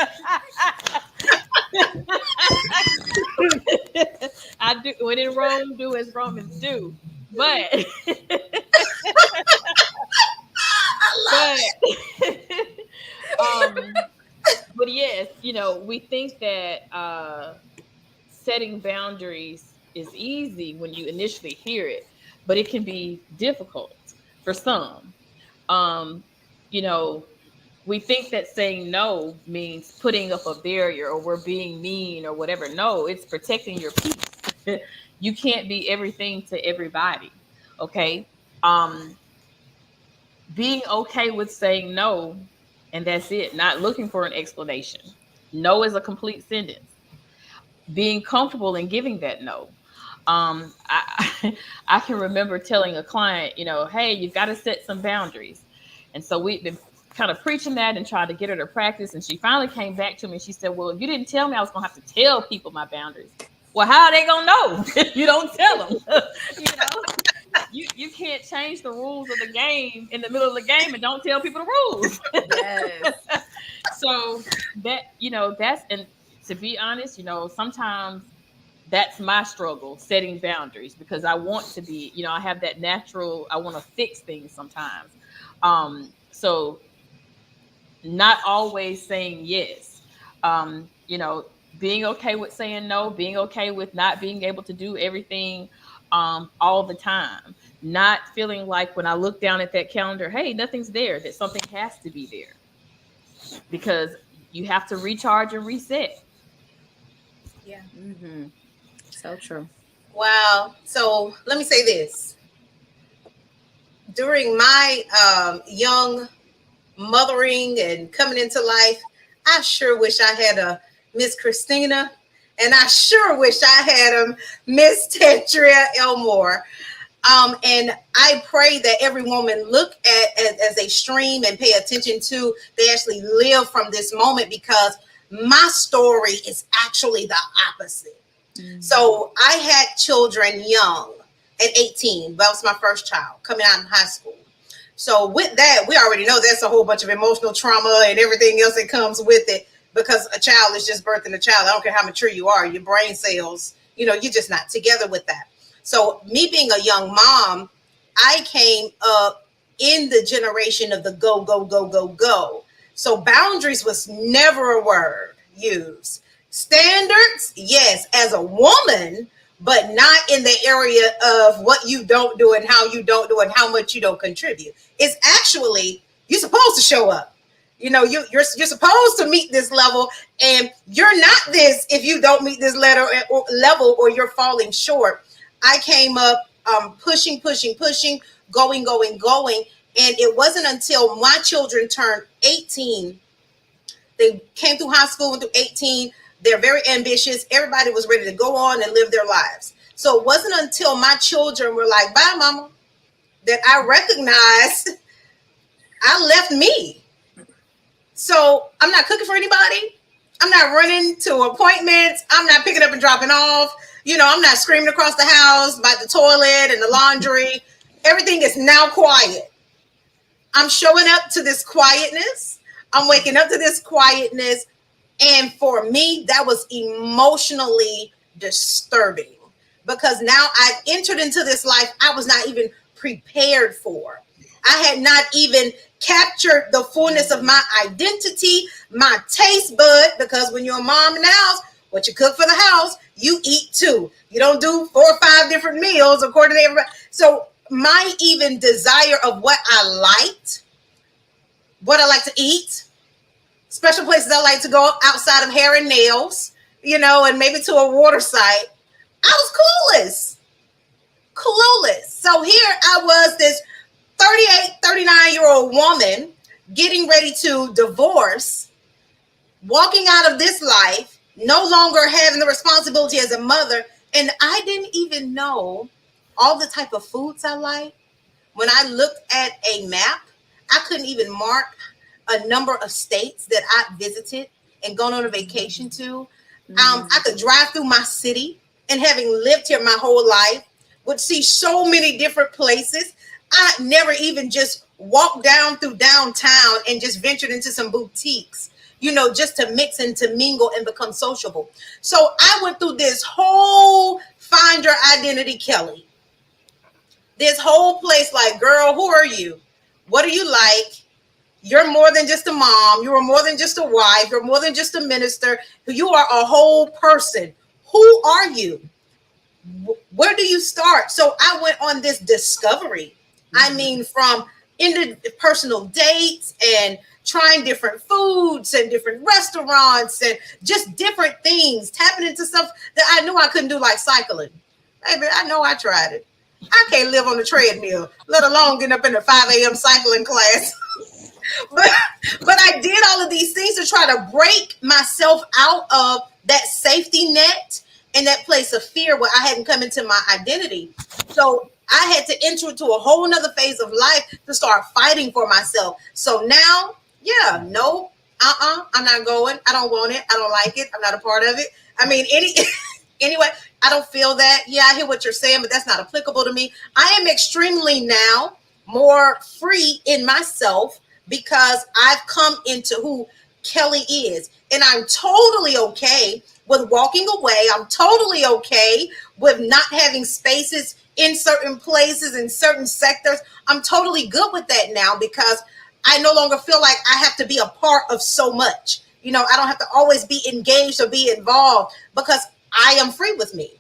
I do when in Rome, do as Romans do. But but yes, you know, we think that setting boundaries is easy when you initially hear it, but it can be difficult for some. You know, we think that saying no means putting up a barrier or we're being mean or whatever. No, it's protecting your peace. You can't be everything to everybody. Okay. Being okay with saying no, and that's it, not looking for an explanation. No is a complete sentence. Being comfortable in giving that no. I can remember telling a client, you know, hey, you've got to set some boundaries. And so we've been kind of preaching that and trying to get her to practice. And she finally came back to me and she said, well, you didn't tell me I was going to have to tell people my boundaries. Well, how are they going to know if you don't tell them? You know, you can't change the rules of the game in the middle of the game and don't tell people the rules. yes. So that, you know, that's, and to be honest, you know, sometimes that's my struggle, setting boundaries, because I want to be, you know, I have that natural, I want to fix things sometimes. So not always saying yes, you know, being okay with saying no, being okay with not being able to do everything all the time, not feeling like when I look down at that calendar, hey, nothing's there, that something has to be there, because you have to recharge and reset. Yeah. Mm-hmm. So true. Wow. So let me say this. During my young mothering and coming into life, I sure wish I had a Miss Christina, and I sure wish I had a Miss Tandrea Elmore. And I pray that every woman look at as they stream and pay attention to, they actually live from this moment, because my story is actually the opposite. Mm-hmm. So I had children young at 18. That was my first child coming out in high school. So with that, we already know that's a whole bunch of emotional trauma and everything else that comes with it, because a child is just birthing a child. I don't care how mature you are, your brain cells, you know, you're just not together with that. So me being a young mom, I came up in the generation of the go, go, go, go, go. So boundaries was never a word used. Standards, yes, as a woman, but not in the area of what you don't do and how you don't do and how much you don't contribute. It's actually, you're supposed to show up. You know, you're supposed to meet this level, and you're not this if you don't meet this level or you're falling short. I came up pushing, going. And it wasn't until my children turned 18, they came through high school, went through 18, they're very ambitious. Everybody was ready to go on and live their lives. So it wasn't until my children were like, bye, mama, that I recognized I left me. So I'm not cooking for anybody. I'm not running to appointments. I'm not picking up and dropping off. You know, I'm not screaming across the house by the toilet and the laundry. Everything is now quiet. I'm showing up to this quietness. I'm waking up to this quietness. And for me, that was emotionally disturbing because now I've entered into this life I was not even prepared for. I had not even captured the fullness of my identity, my taste bud, because when you're a mom in the house, what you cook for the house, you eat too. You don't do 4 or 5 different meals according to everybody. So my even desire of what I liked, what I like to eat, special places I like to go outside of hair and nails, you know, and maybe to a water site. I was clueless. So here I was, this 38, 39-year-old woman getting ready to divorce, walking out of this life, no longer having the responsibility as a mother. And I didn't even know all the type of foods I like. When I looked at a map, I couldn't even mark a number of states that I visited and gone on a vacation to. I could drive through my city, and having lived here my whole life, would see so many different places. I never even just walked down through downtown and just ventured into some boutiques, you know, just to mix and to mingle and become sociable. So I went through this whole find your identity, Kelle. This whole place like, girl, who are you? What do you like? You're more than just a mom. You are more than just a wife. You're more than just a minister. You are a whole person. Who are you? Where do you start? So I went on this discovery. I mean, from interpersonal dates and trying different foods and different restaurants and just different things, tapping into stuff that I knew I couldn't do, like cycling. Baby, I know I tried it. I can't live on the treadmill, let alone getting up in the 5 a.m. cycling class. But I did all of these things to try to break myself out of that safety net and that place of fear where I hadn't come into my identity. So I had to enter into a whole nother phase of life to start fighting for myself. So now, I'm not going. I don't want it. I don't like it. I'm not a part of it. I mean, anyway, I don't feel that. Yeah, I hear what you're saying, but that's not applicable to me. I am extremely now more free in myself because I've come into who Kelle is. And I'm totally okay with walking away. I'm totally okay with not having spaces in certain places, in certain sectors. I'm totally good with that now because I no longer feel like I have to be a part of so much. You know, I don't have to always be engaged or be involved because I am free with me.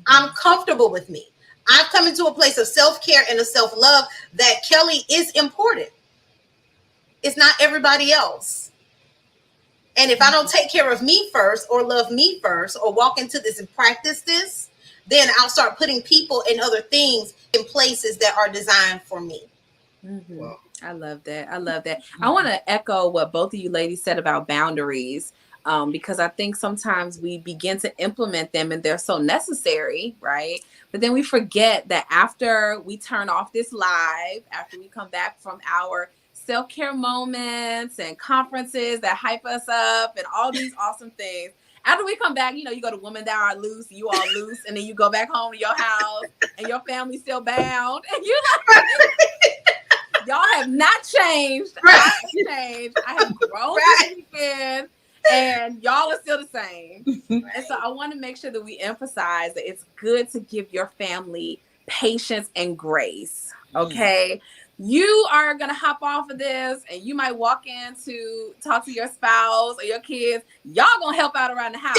I'm comfortable with me. I've come into a place of self-care and of self-love that Kelle is important. It's not everybody else. And if I don't take care of me first or love me first or walk into this and practice this, then I'll start putting people and other things in places that are designed for me. Mm-hmm. Wow. I love that. I love that. I want to echo what both of you ladies said about boundaries, because I think sometimes we begin to implement them and they're so necessary, right? But then we forget that after we turn off this live, after we come back from our self-care moments and conferences that hype us up and all these awesome things, after we come back, you know, you go to Women That Are Loose, you all loose, and then you go back home to your house and your family's still bound. And you're like, y'all have not changed. I have changed. I have grown this weekend, and y'all are still the same. And so I want to make sure that we emphasize that it's good to give your family patience and grace, okay? You are going to hop off of this and you might walk in to talk to your spouse or your kids. Y'all going to help out around the house.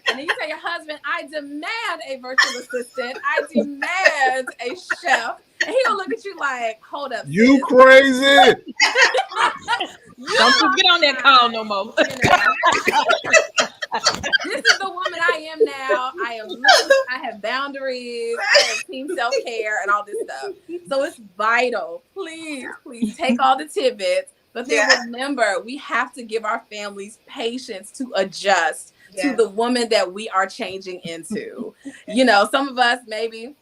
And then you tell your husband, I demand a virtual assistant. I demand a chef. And he'll look at you like, hold up. You sis. Crazy. Don't you get on that call no more. This is the woman I am now. I am loose. I have boundaries. I have team self-care and all this stuff. So it's vital. Please take all the tidbits. But then remember, we have to give our families patience to adjust to the woman that we are changing into. You know, some of us maybe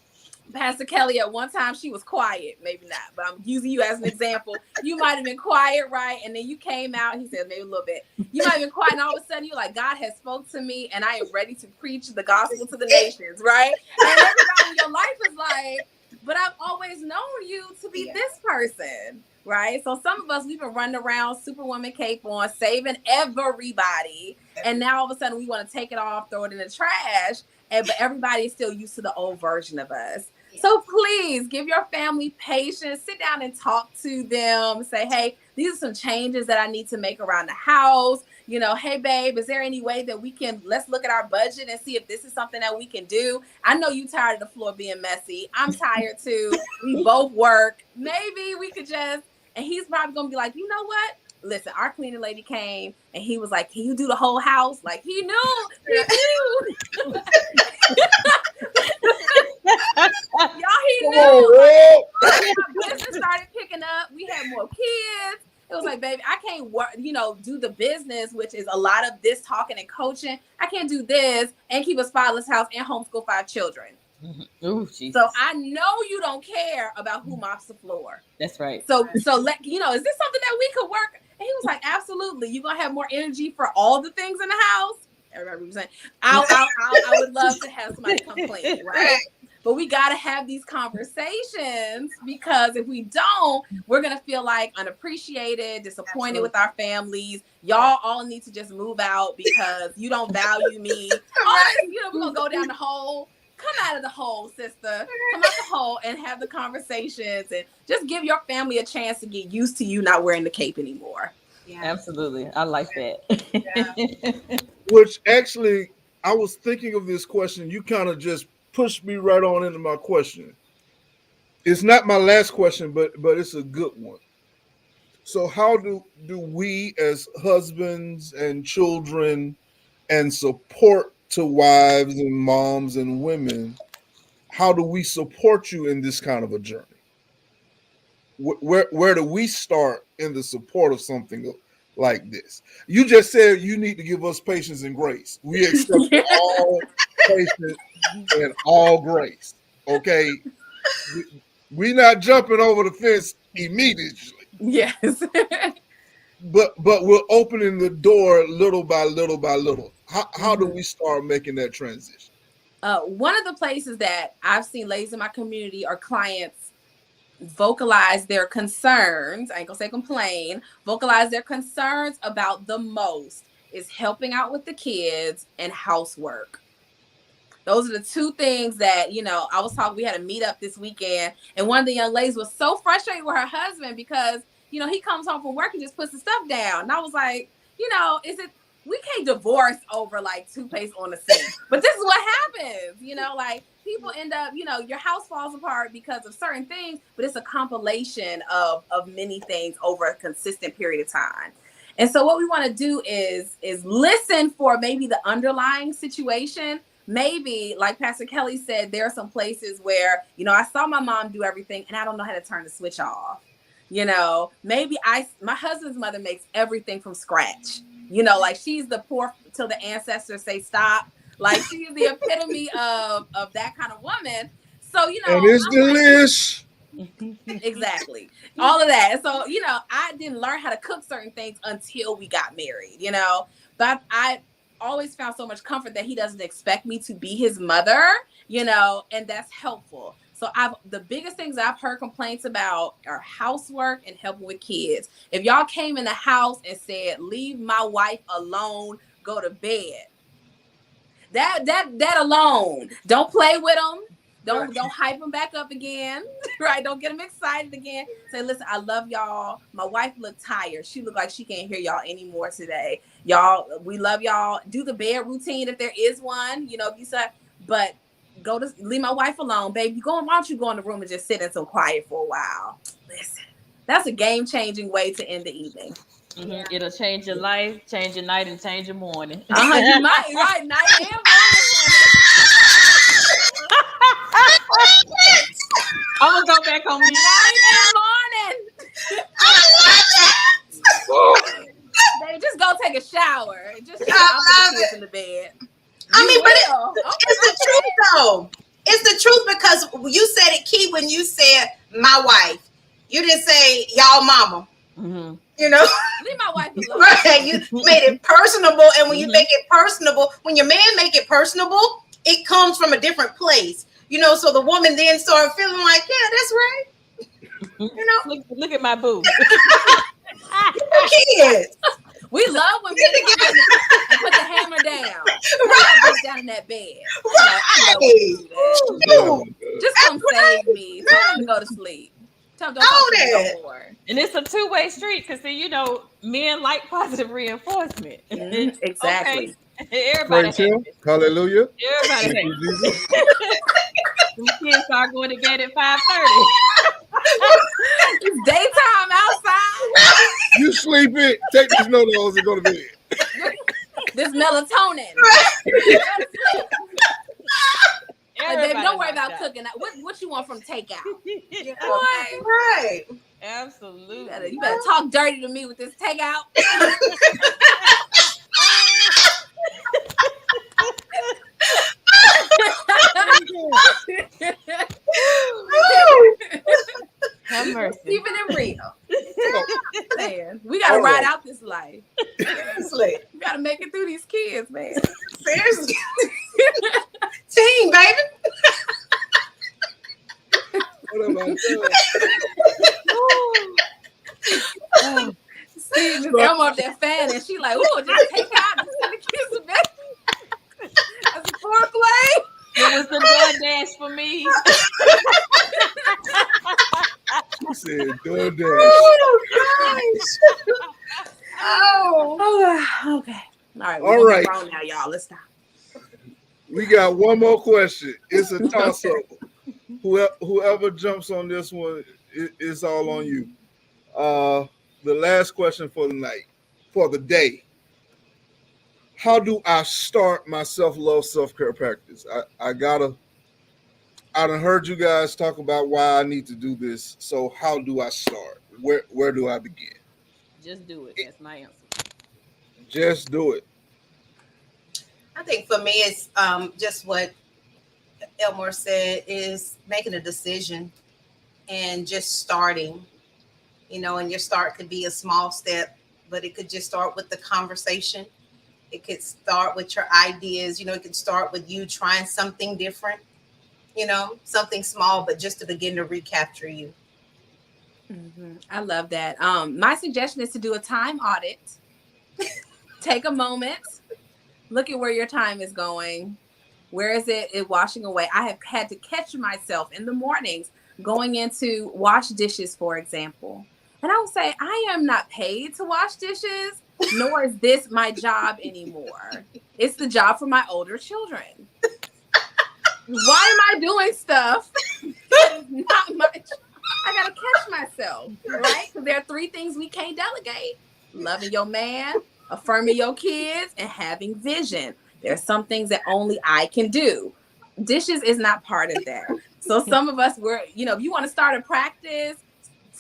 Pastor Kelle, at one time she was quiet, maybe not, but I'm using you as an example. You might have been quiet, right? And then you came out, he said maybe a little bit. You might have been quiet, and all of a sudden you're like, God has spoke to me, and I am ready to preach the gospel to the nations, right? And everybody in your life is like, but I've always known you to be this person, right? So some of us, we've been running around, Superwoman cape on, saving everybody, and now all of a sudden we want to take it off, throw it in the trash, but everybody is still used to the old version of us. So please give your family patience, sit down and talk to them, say, hey, these are some changes that I need to make around the house. You know, hey, babe, is there any way that let's look at our budget and see if this is something that we can do? I know you tired of the floor being messy. I'm tired too. We both work. Maybe we could and he's probably going to be like, you know what? Listen, our cleaning lady came and he was like, can you do the whole house? Like he knew. Y'all, he knew. Like, our business started picking up. We had more kids. It was like, baby, I can't work, do the business, which is a lot of this talking and coaching. I can't do this and keep a spotless house and homeschool 5 children. Ooh, Jesus. So I know you don't care about who mops the floor. That's right. So is this something that we could work? And he was like, absolutely. You're gonna have more energy for all the things in the house. Everybody was saying, I would love to have somebody come clean, right? But we got to have these conversations, because if we don't, we're going to feel like unappreciated, disappointed with our families. Y'all all need to just move out because you don't value me. We're going to go down the hole. Come out of the hole, sister. Come out the hole and have the conversations, and just give your family a chance to get used to you not wearing the cape anymore. Yeah. Absolutely. I like that. Yeah. Which actually, I was thinking of this question. You kind of just pushed me right on into my question. It's not my last question, but it's a good one. So how do we as husbands and children and support to wives and moms and women, how do we support you in this kind of a journey? Where do we start in the support of something like this? You just said you need to give us patience and grace. We accept all patience and all grace. Okay, we're not jumping over the fence immediately. Yes, but we're opening the door little by little by little. How do we start making that transition? One of the places that I've seen ladies in my community or clients vocalize their concerns, I ain't gonna say complain, vocalize their concerns about the most is helping out with the kids and housework. Those are the two things that, we had a meetup this weekend, and one of the young ladies was so frustrated with her husband because, he comes home from work and just puts the stuff down. And I was like, we can't divorce over like toothpaste on the sink, but this is what happens, people end up, your house falls apart because of certain things, but it's a compilation of many things over a consistent period of time. And so what we want to do is listen for maybe the underlying situation. Maybe, like Pastor Kelle said, there are some places where, I saw my mom do everything and I don't know how to turn the switch off. Maybe my husband's mother makes everything from scratch. Like she's the poor till the ancestors say stop. Like she's the epitome of that kind of woman. So, and it's delish. Exactly. All of that. So, I didn't learn how to cook certain things until we got married, but I always found so much comfort that he doesn't expect me to be his mother, and that's helpful. So the biggest things I've heard complaints about are housework and helping with kids. If y'all came in the house and said, leave my wife alone, go to bed. That alone, don't play with them. Don't hype them back up again, right? Don't get them excited again. Say, listen, I love y'all. My wife looked tired. She looked like she can't hear y'all anymore today. Y'all, we love y'all. Do the bed routine if there is one, if you said, but leave my wife alone, baby. Why don't you go in the room and just sit in some quiet for a while? Listen, that's a game-changing way to end the evening. Mhm. It'll change your life, change your night, and change your morning. You might, right? Night and morning. I'm gonna go back on mute. Night and morning. I love that. Baby, just go take a shower. Just chill out the kids in the bed. I mean, but it's the truth though. It's the truth because you said it key when you said my wife. You didn't say y'all mama. Mm-hmm. You know, leave my wife alone. Right? You made it personable, and when you make it personable, when your man make it personable, it comes from a different place. You know, so the woman then started feeling like, yeah, that's right. You know, look at my boo. Kids. We love when men come and put the hammer down. Right. Down in that bed. Right. I love just come save me. Tell him to go to sleep. Tell him don't talk to me no more. And it's a two-way street because, see, you know, men like positive reinforcement. Exactly. Okay. Everybody happy. Hallelujah. Everybody happy. Them kids start going to bed at 5:30. It's daytime outside. You sleepy? Take these no-nos and go to bed. This melatonin. Baby, don't worry about cooking. What you want from takeout? Right. Absolutely. You better talk dirty to me with this takeout. Have mercy. Keeping it real. Man, we gotta ride out this life. Seriously. We gotta make it through these kids, man. Seriously. Team, baby. What am I doing? See, Elmore up there fan, and she like, "Ooh, just take out and send the kids to bed." That's a foreplay. It was the DoorDash for me. She said DoorDash. Oh, okay. All right. All right. Now, y'all. Let's stop. We got one more question. It's a toss-up. Whoever jumps on this one, it's all on you. The last question for the night, for the day. How do I start my self-love, self-care practice? I done heard you guys talk about why I need to do this. So how do I start? Where do I begin? Just do it. That's my answer. Just do it. I think for me, it's just what Elmore said, is making a decision and just starting. You know, and your start could be a small step, but it could just start with the conversation. It could start with your ideas. You know, it could start with you trying something different, you know, something small, but just to begin to recapture you. Mm-hmm. I love that. My suggestion is to do a time audit. Take a moment. Look at where your time is going. Where is it washing away? I have had to catch myself in the mornings going into wash dishes, for example. And I will say, I am not paid to wash dishes, nor is this my job anymore. It's the job for my older children. Why am I doing stuff that is not my job? I got to catch myself, right? Because there are 3 things we can't delegate. Loving your man, affirming your kids, and having vision. There are some things that only I can do. Dishes is not part of that. So some of us if you want to start a practice,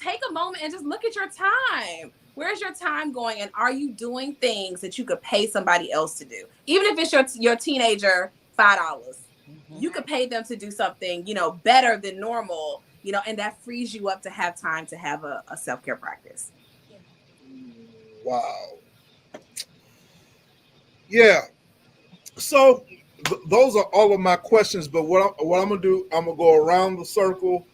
take a moment and just look at your time. Where's your time going? And are you doing things that you could pay somebody else to do? Even if it's your teenager, $5, you could pay them to do something, better than normal, and that frees you up to have time to have a self-care practice. Wow. Yeah. So those are all of my questions, but what I'm gonna do, I'm gonna go around the circle,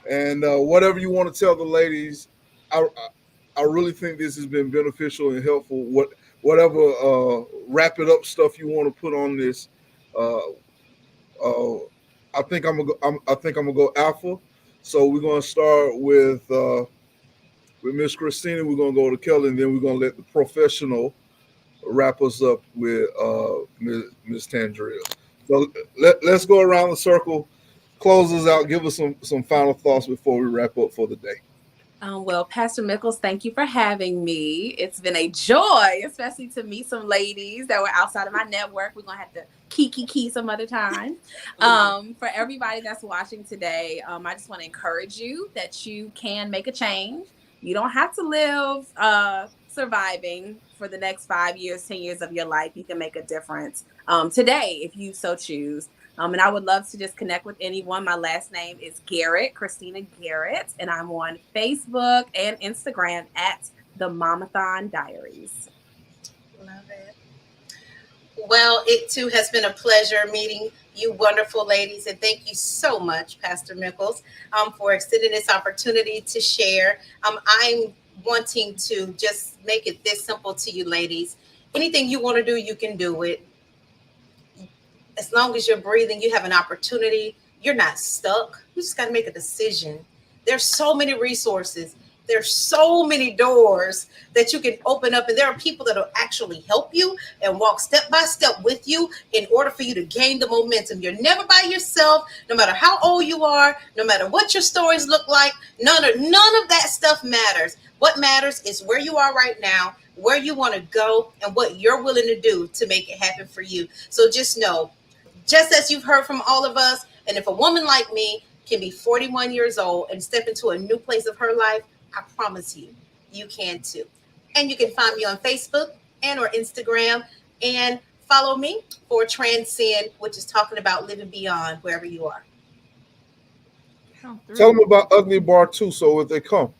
and whatever you want to tell the ladies, I really think this has been beneficial and helpful. Whatever wrap it up stuff you want to put on this, I think I'm gonna go alpha. So we're gonna start with Miss Christina. We're gonna go to Kelle, and then we're gonna let the professional wrap us up with Miss Tandrea. So let's go around the circle, close us out, give us some final thoughts before we wrap up for the day. Well, Pastor Mickles, thank you for having me. It's been a joy, especially to meet some ladies that were outside of my network. We're going to have to key some other time. For everybody that's watching today, I just want to encourage you that you can make a change. You don't have to live surviving for the next 5 years, 10 years of your life. You can make a difference today if you so choose. And I would love to just connect with anyone. My last name is Garret, Christina Garret, and I'm on Facebook and Instagram at the Momathon Diaries. Love it. Well, it too has been a pleasure meeting you wonderful ladies, and thank you so much, Pastor Mickles, for extending this opportunity to share. I'm wanting to just make it this simple to you ladies. Anything you want to do, you can do it. As long as you're breathing, you have an opportunity. You're not stuck. You just got to make a decision. There's so many resources. There's so many doors that you can open up, and there are people that will actually help you and walk step by step with you in order for you to gain the momentum. You're never by yourself, no matter how old you are, no matter what your stories look like. None of that stuff matters. What matters is where you are right now, where you want to go, and what you're willing to do to make it happen for you. So just know, just as you've heard from all of us, and if a woman like me can be 41 years old and step into a new place of her life, I promise you, you can too. And you can find me on Facebook and or Instagram, and follow me for Transcend, which is talking about living beyond wherever you are. Tell them about Ugly Bar too, so if they come.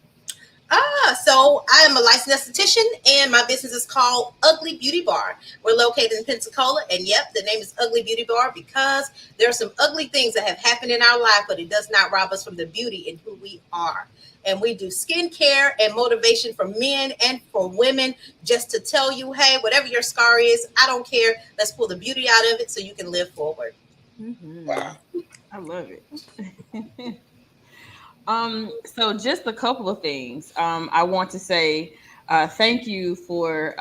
So I am a licensed esthetician, and my business is called Ugly Beauty Bar. We're located in Pensacola, and yep, the name is Ugly Beauty Bar because there are some ugly things that have happened in our life, but it does not rob us from the beauty in who we are. And we do skincare and motivation for men and for women, just to tell you, hey, whatever your scar is, I don't care. Let's pull the beauty out of it so you can live forward. Mm-hmm. Wow. I love it. So just a couple of things. I want to say thank you for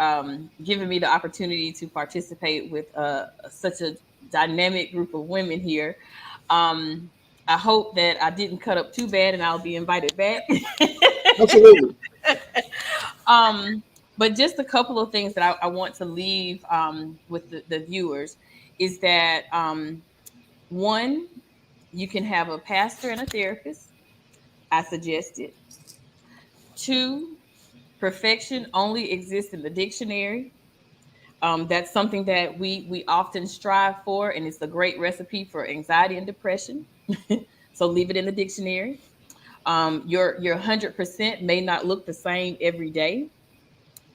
giving me the opportunity to participate with such a dynamic group of women here. I hope that I didn't cut up too bad and I'll be invited back. Absolutely. But just a couple of things that I want to leave with the viewers is that one, you can have a pastor and a therapist. I suggest it. 2, perfection only exists in the dictionary. That's something that we often strive for, and it's a great recipe for anxiety and depression. So leave it in the dictionary. Your 100% may not look the same every day.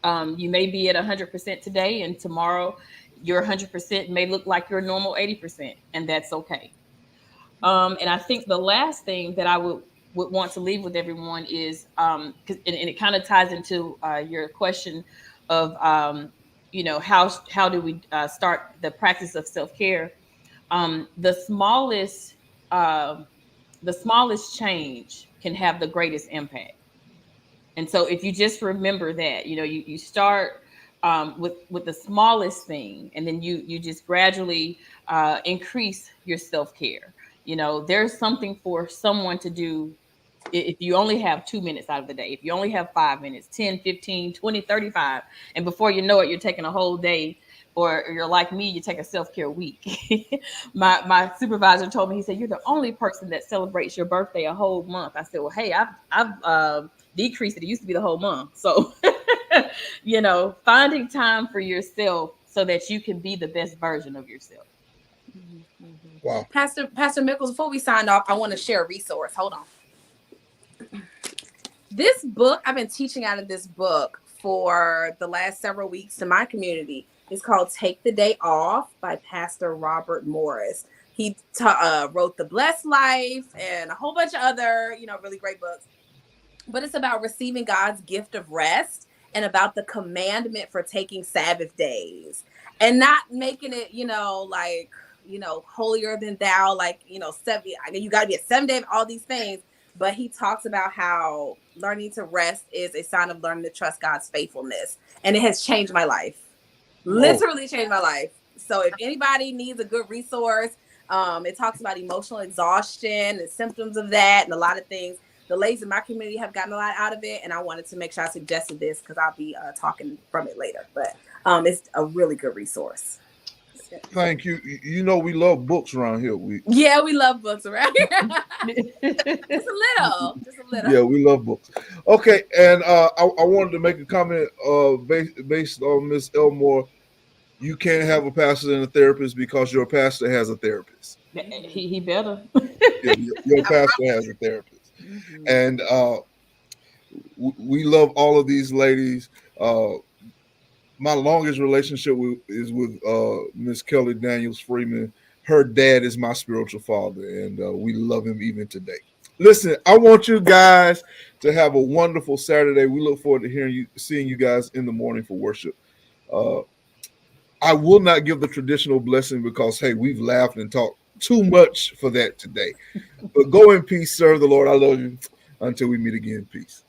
You may be at 100% today, and tomorrow your 100% may look like your normal 80%, and that's okay. And I think the last thing that I would want to leave with everyone is, and it kind of ties into your question of, how do we start the practice of self-care? The smallest change can have the greatest impact. And so if you just remember that, you start with the smallest thing, and then you just gradually increase your self-care. There's something for someone to do. If you only have 2 minutes out of the day, if you only have 5 minutes, 10, 15, 20, 35, and before you know it, you're taking a whole day, or you're like me, you take a self-care week. My supervisor told me, he said, you're the only person that celebrates your birthday a whole month. I said, well, hey, I've decreased it. It used to be the whole month. So, finding time for yourself so that you can be the best version of yourself. Wow. Pastor Mickles, before we sign off, I want to share a resource. Hold on. This book, I've been teaching out of this book for the last several weeks to my community. It's called Take the Day Off by Pastor Robert Morris. He wrote The Blessed Life and a whole bunch of other, really great books. But it's about receiving God's gift of rest and about the commandment for taking Sabbath days and not making it, holier than thou, you got to be a 7 day of all these things. But he talks about how learning to rest is a sign of learning to trust God's faithfulness. And it has changed my life. Literally changed my life. So if anybody needs a good resource, it talks about emotional exhaustion and symptoms of that and a lot of things. the ladies in my community have gotten a lot out of it, and I wanted to make sure I suggested this because I'll be talking from it later. But it's a really good resource. Thank you. You know we love books around here. We love books around here. Just a little. Yeah, we love books. Okay, and I wanted to make a comment based on Miss Elmore. You can't have a pastor and a therapist because your pastor has a therapist. He better. Yeah, your pastor has a therapist. Mm-hmm. And we love all of these ladies. My longest relationship is with Miss Kelle Daniels-Freeman. Her dad is my spiritual father, and we love him even today. Listen, I want you guys to have a wonderful Saturday. We look forward to seeing you guys in the morning for worship. I will not give the traditional blessing because, hey, we've laughed and talked too much for that today. But go in peace, serve the Lord. I love you. Until we meet again, peace.